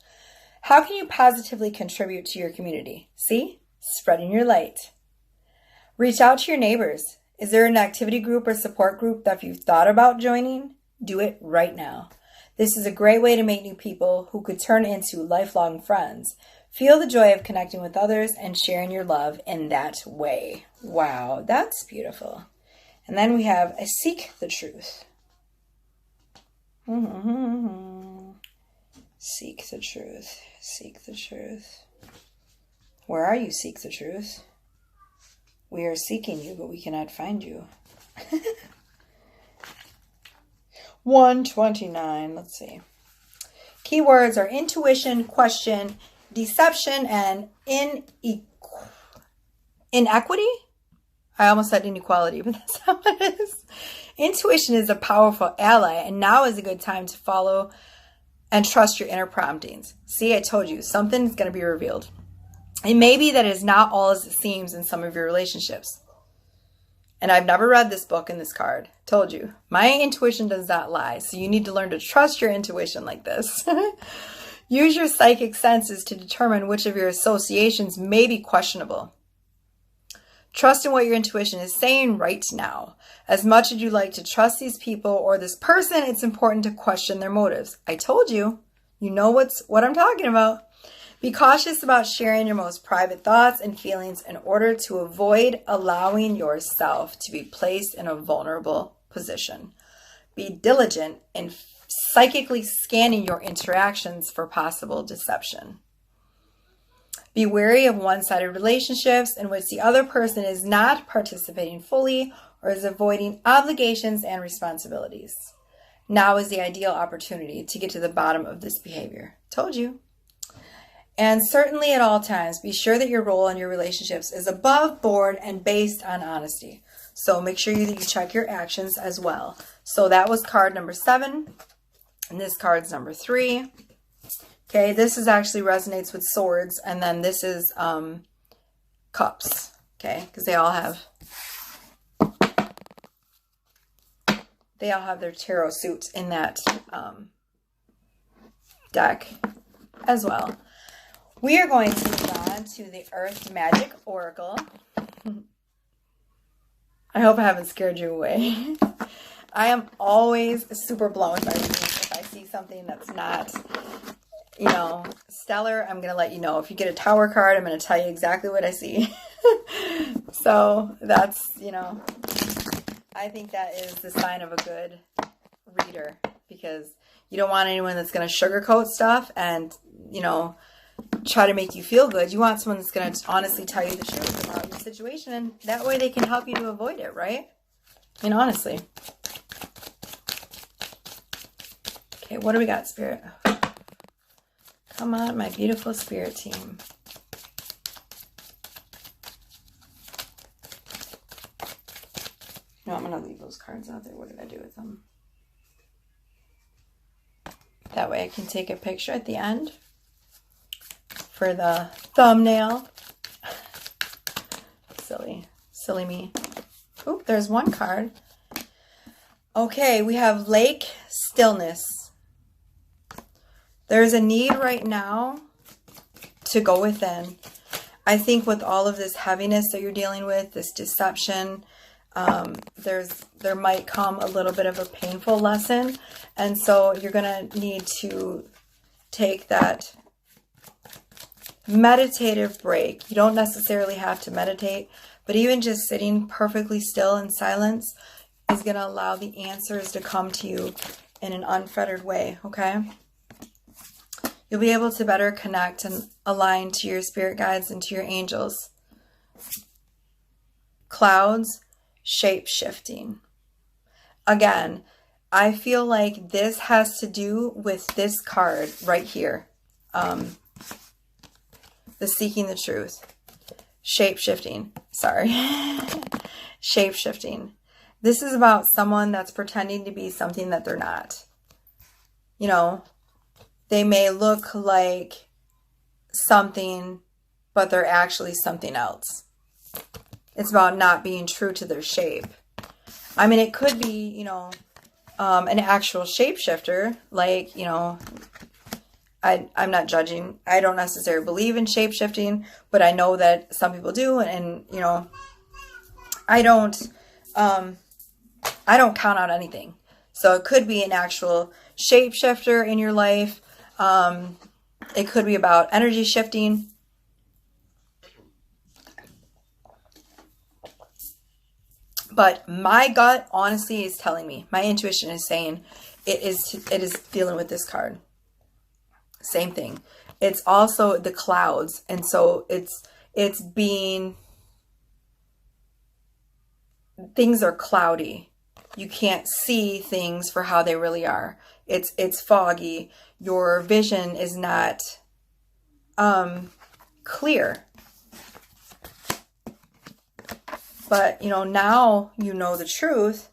How can you positively contribute to your community? See? Spreading your light. Reach out to your neighbors. Is there an activity group or support group that you've thought about joining? Do it right now. This is a great way to meet new people who could turn into lifelong friends. Feel the joy of connecting with others and sharing your love in that way. Wow, that's beautiful. And then we have a seek the truth. Seek the truth. Seek the truth. Where are you, seek the truth? We are seeking you, but we cannot find you. 129. Let's see. Keywords are intuition, question, deception, and inequity. I almost said inequality, but that's how it is. Intuition is a powerful ally, and now is a good time to follow and trust your inner promptings. See, I told you, something's going to be revealed. It may be that it is not all as it seems in some of your relationships. And I've never read this book in this card. Told you. My intuition does not lie, so you need to learn to trust your intuition like this. Use your psychic senses to determine which of your associations may be questionable. Trust in what your intuition is saying right now. As much as you like to trust these people or this person, it's important to question their motives. I told you. You know what I'm talking about. Be cautious about sharing your most private thoughts and feelings in order to avoid allowing yourself to be placed in a vulnerable position. Be diligent in psychically scanning your interactions for possible deception. Be wary of one-sided relationships in which the other person is not participating fully or is avoiding obligations and responsibilities. Now is the ideal opportunity to get to the bottom of this behavior. Told you. And certainly at all times, be sure that your role in your relationships is above board and based on honesty. So make sure that you check your actions as well. So that was card number 7. And this card's number 3. Okay, this is actually resonates with swords. And then this is cups. Okay, because they all have their tarot suits in that deck as well. We are going to move on to the Earth Magic Oracle. I hope I haven't scared you away. I am always super blown by readings. If I see something that's not, stellar, I'm going to let you know. If you get a Tower card, I'm going to tell you exactly what I see. So that's, I think that is the sign of a good reader, because you don't want anyone that's going to sugarcoat stuff and, try to make you feel good. You want someone that's going to honestly tell you the truth about your situation, and that way they can help you to avoid it, right? Honestly. Okay, what do we got, Spirit? Come on, my beautiful Spirit team. No, I'm going to leave those cards out there. What did I do with them? That way I can take a picture at the end for the thumbnail. Silly me. Oop, there's one card. Okay, we have Lake Stillness. There's a need right now to go within. I think with all of this heaviness that you're dealing with, this deception, there might come a little bit of a painful lesson. And so you're going to need to take that meditative break. You don't necessarily have to meditate, but even just sitting perfectly still in silence is going to allow the answers to come to you in an unfettered way, okay? You'll be able to better connect and align to your spirit guides and to your angels. Clouds, shape-shifting. Again, I feel like this has to do with this card right here. The Seeking the Truth. Shape-shifting. Sorry. Shape-shifting. This is about someone that's pretending to be something that they're not. They may look like something, but they're actually something else. It's about not being true to their shape. I mean, it could be, you know, an actual shapeshifter. Like, you know, I'm not judging. I don't necessarily believe in shapeshifting, but I know that some people do. And you know, I don't count out anything. So it could be an actual shapeshifter in your life. It could be about energy shifting. But my gut, honestly, is telling me, my intuition is saying it is dealing with this card. Same thing. It's also the clouds. And so it's being, things are cloudy. You can't see things for how they really are. It's foggy. Your vision is not clear. But, you know, now you know the truth.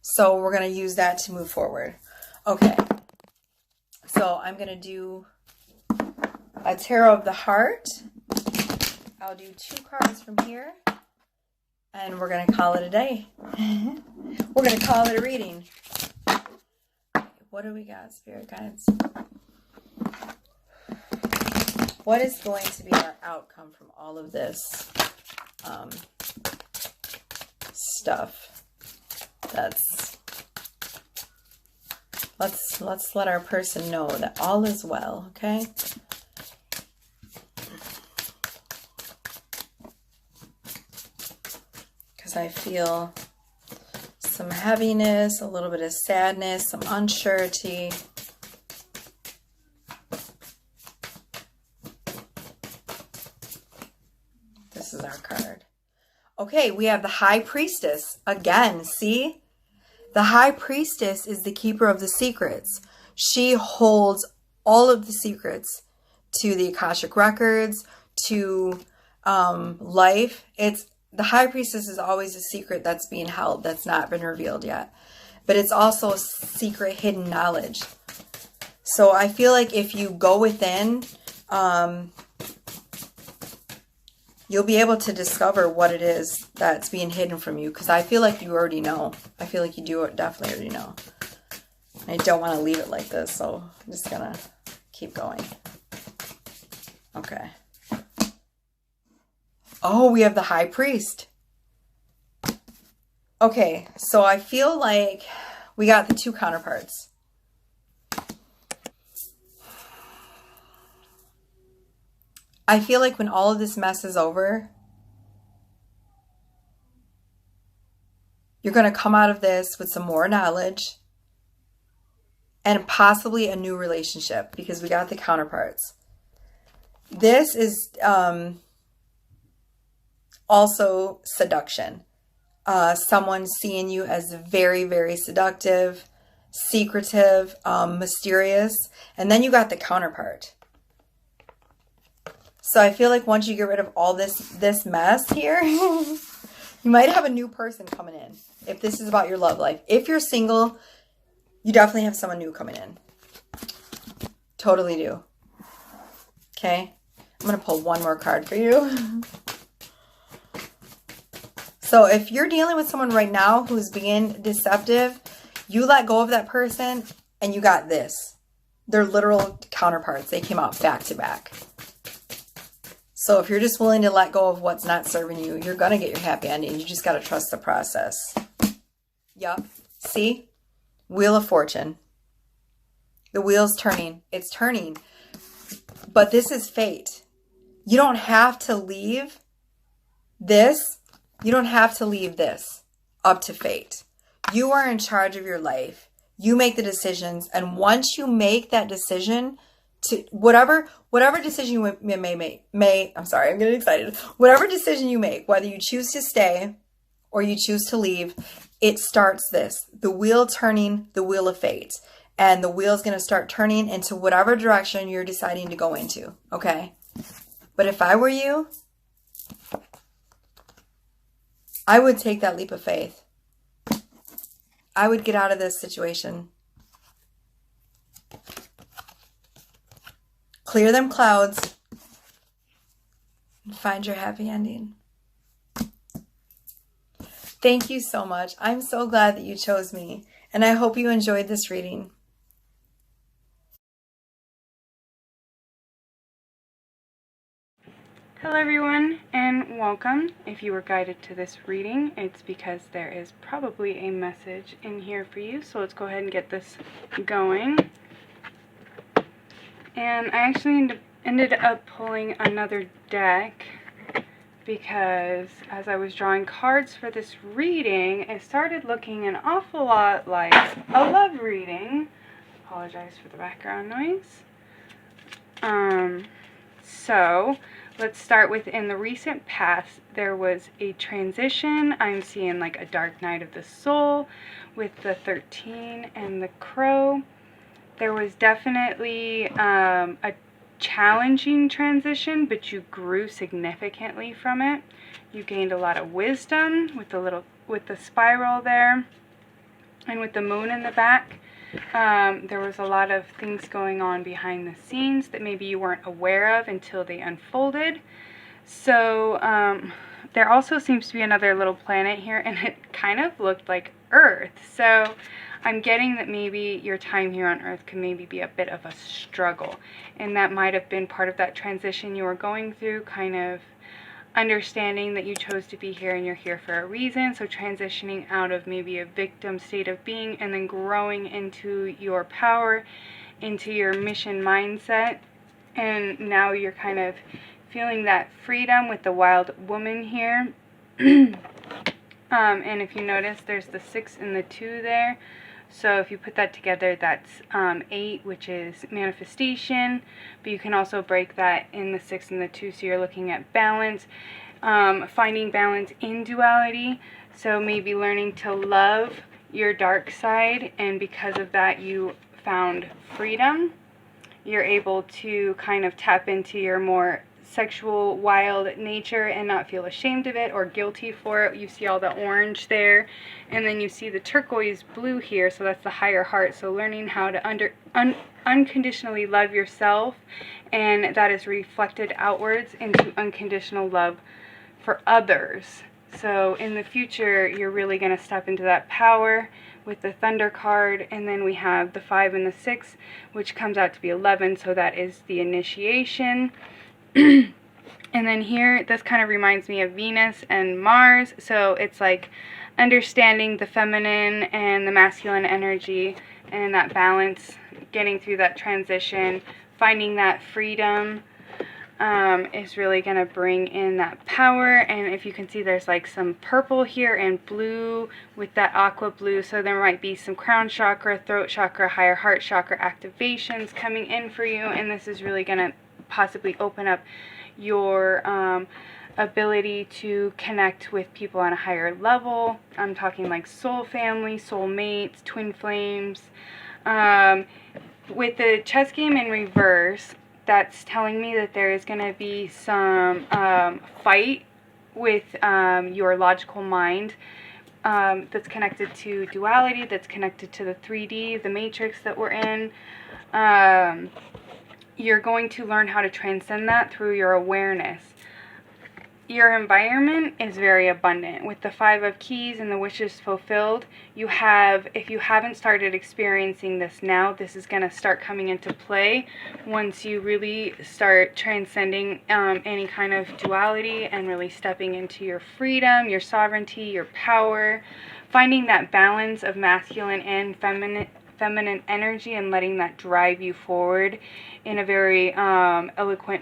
So we're going to use that to move forward. Okay. So I'm going to do a tarot of the heart. I'll do 2 cards from here. And we're going to call it a day. We're going to call it a reading. What do we got, spirit guides? What is going to be our outcome from all of this stuff? Let's let our person know that all is well, okay? Because I feel some heaviness, a little bit of sadness, some unsurety. This is our card. Okay, we have the High Priestess. Again, see? The High Priestess is the keeper of the secrets. She holds all of the secrets to the Akashic Records, to life. The High Priestess is always a secret that's being held, that's not been revealed yet. But it's also secret, hidden knowledge. So I feel like if you go within, you'll be able to discover what it is that's being hidden from you. Because I feel like you already know. I feel like you do definitely already know. I don't want to leave it like this, so I'm just going to keep going. Okay. Oh, we have the High Priest. Okay, so I feel like we got the 2 counterparts. I feel like when all of this mess is over, you're going to come out of this with some more knowledge and possibly a new relationship, because we got the counterparts. This is also seduction. Someone seeing you as very, very seductive, secretive, mysterious. And then you got the counterpart. So I feel like once you get rid of all this mess here, you might have a new person coming in. If this is about your love life. If you're single, you definitely have someone new coming in. Totally do. Okay. I'm going to pull one more card for you. So if you're dealing with someone right now who's being deceptive, you let go of that person and you got this. They're literal counterparts. They came out back to back. So if you're just willing to let go of what's not serving you, you're going to get your happy ending. You just got to trust the process. Yup. See? Wheel of Fortune. The wheel's turning. It's turning. But this is fate. You don't have to leave this. You don't have to leave this up to fate. You are in charge of your life. You make the decisions. And once you make that decision to whatever decision you I'm sorry, I'm getting excited. Whatever decision you make, whether you choose to stay or you choose to leave, it starts the wheel turning, the wheel of fate. And the wheel's going to start turning into whatever direction you're deciding to go into. Okay? But if I were you, I would take that leap of faith. I would get out of this situation. Clear them clouds and find your happy ending. Thank you so much. I'm so glad that you chose me, and I hope you enjoyed this reading. Hello everyone, and welcome. If you were guided to this reading, it's because there is probably a message in here for you, so let's go ahead and get this going. And I actually ended up pulling another deck because as I was drawing cards for this reading, it started looking an awful lot like a love reading. Apologize for the background noise. So let's start with, in the recent past, there was a transition. I'm seeing like a dark night of the soul with the 13 and the crow. There was definitely a challenging transition, but you grew significantly from it. You gained a lot of wisdom with the spiral there, and with the moon in the back. There was a lot of things going on behind the scenes that maybe you weren't aware of until they unfolded. So there also seems to be another little planet here, and it kind of looked like Earth. So I'm getting that maybe your time here on Earth can maybe be a bit of a struggle, and that might have been part of that transition you were going through, kind of understanding that you chose to be here and you're here for a reason. So transitioning out of maybe a victim state of being and then growing into your power, into your mission mindset. And now you're kind of feeling that freedom with the wild woman here. And if you notice, there's the 6 and the 2 there. So if you put that together, that's 8, which is manifestation. But you can also break that in the 6 and the 2, so you're looking at balance, finding balance in duality. So maybe learning to love your dark side, and because of that, you found freedom. You're able to kind of tap into your more sexual, wild nature and not feel ashamed of it or guilty for it. You see all the orange there, and then you see the turquoise blue here, so that's the higher heart. So learning how to unconditionally love yourself, and that is reflected outwards into unconditional love for others. So in the future, you're really going to step into that power with the Thunder card, and then we have the 5 and the 6, which comes out to be 11, so that is the initiation. And then here, this kind of reminds me of Venus and Mars, so it's like understanding the feminine and the masculine energy and that balance, getting through that transition, finding that freedom is really going to bring in that power. And if you can see, there's like some purple here and blue with that aqua blue, so there might be some crown chakra, throat chakra, higher heart chakra activations coming in for you, and this is really going to possibly open up your ability to connect with people on a higher level. I'm talking like soul family, soul mates, twin flames. With the chess game in reverse, that's telling me that there is going to be some fight with your logical mind that's connected to duality, that's connected to the 3D, the matrix that we're in. You're going to learn how to transcend that through your awareness. Your environment is very abundant. With the 5 of keys and the wishes fulfilled, you have, if you haven't started experiencing this now, this is going to start coming into play once you really start transcending any kind of duality and really stepping into your freedom, your sovereignty, your power, finding that balance of masculine and feminine energy and letting that drive you forward in a very eloquent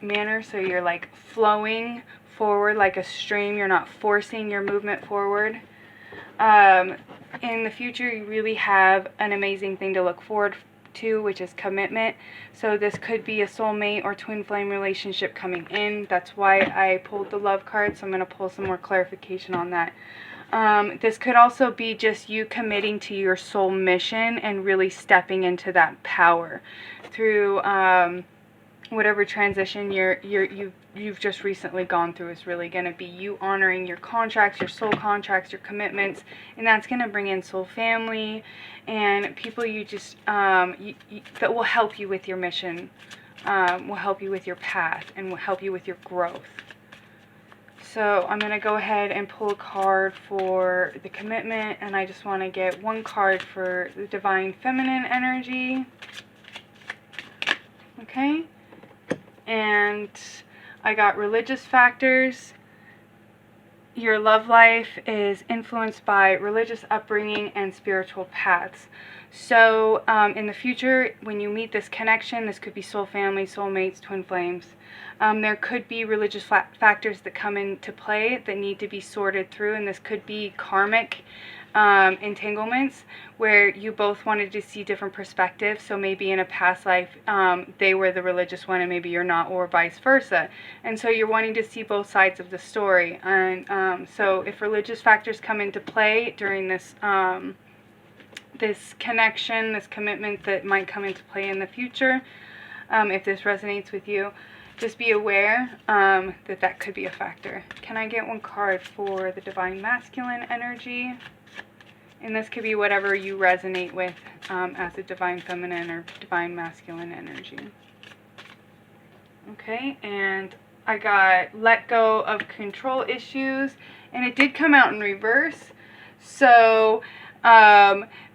manner. So you're like flowing forward like a stream. You're not forcing your movement forward. In the future, you really have an amazing thing to look forward to, which is commitment. So this could be a soulmate or twin flame relationship coming in. That's why I pulled the love card, so I'm going to pull some more clarification on that. This could also be just you committing to your soul mission and really stepping into that power through whatever transition you've just recently gone through. Is really going to be you honoring your contracts, your soul contracts, your commitments, and that's going to bring in soul family and people you just that will help you with your mission, will help you with your path, and will help you with your growth. So I'm going to go ahead and pull a card for the commitment, and I just want to get one card for the divine feminine energy. Okay, and I got religious factors. Your love life is influenced by religious upbringing and spiritual paths. So in the future, when you meet this connection, this could be soul family, soulmates, twin flames. There could be religious factors that come into play that need to be sorted through, and this could be karmic entanglements where you both wanted to see different perspectives. So maybe in a past life they were the religious one and maybe you're not, or vice versa, and so you're wanting to see both sides of the story. And so if religious factors come into play during this this connection, this commitment that might come into play in the future, if this resonates with you, just be aware that that could be a factor. Can I get one card for the divine masculine energy? And this could be whatever you resonate with as a divine feminine or divine masculine energy. Okay, and I got let go of control issues, and it did come out in reverse. So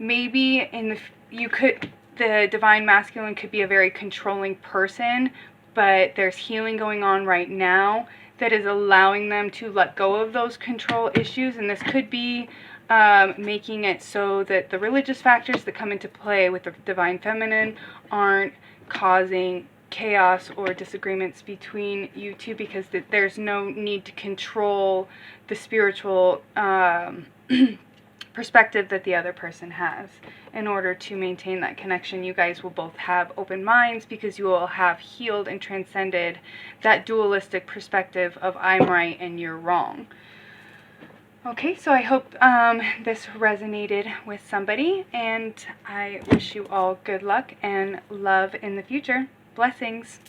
maybe in the divine masculine could be a very controlling person, but there's healing going on right now that is allowing them to let go of those control issues, and this could be making it so that the religious factors that come into play with the divine feminine aren't causing chaos or disagreements between you two, because there's no need to control the spiritual perspective that the other person has. In order to maintain that connection, you guys will both have open minds, because you will have healed and transcended that dualistic perspective of I'm right and you're wrong. Okay, so I hope this resonated with somebody, and I wish you all good luck and love in the future. Blessings.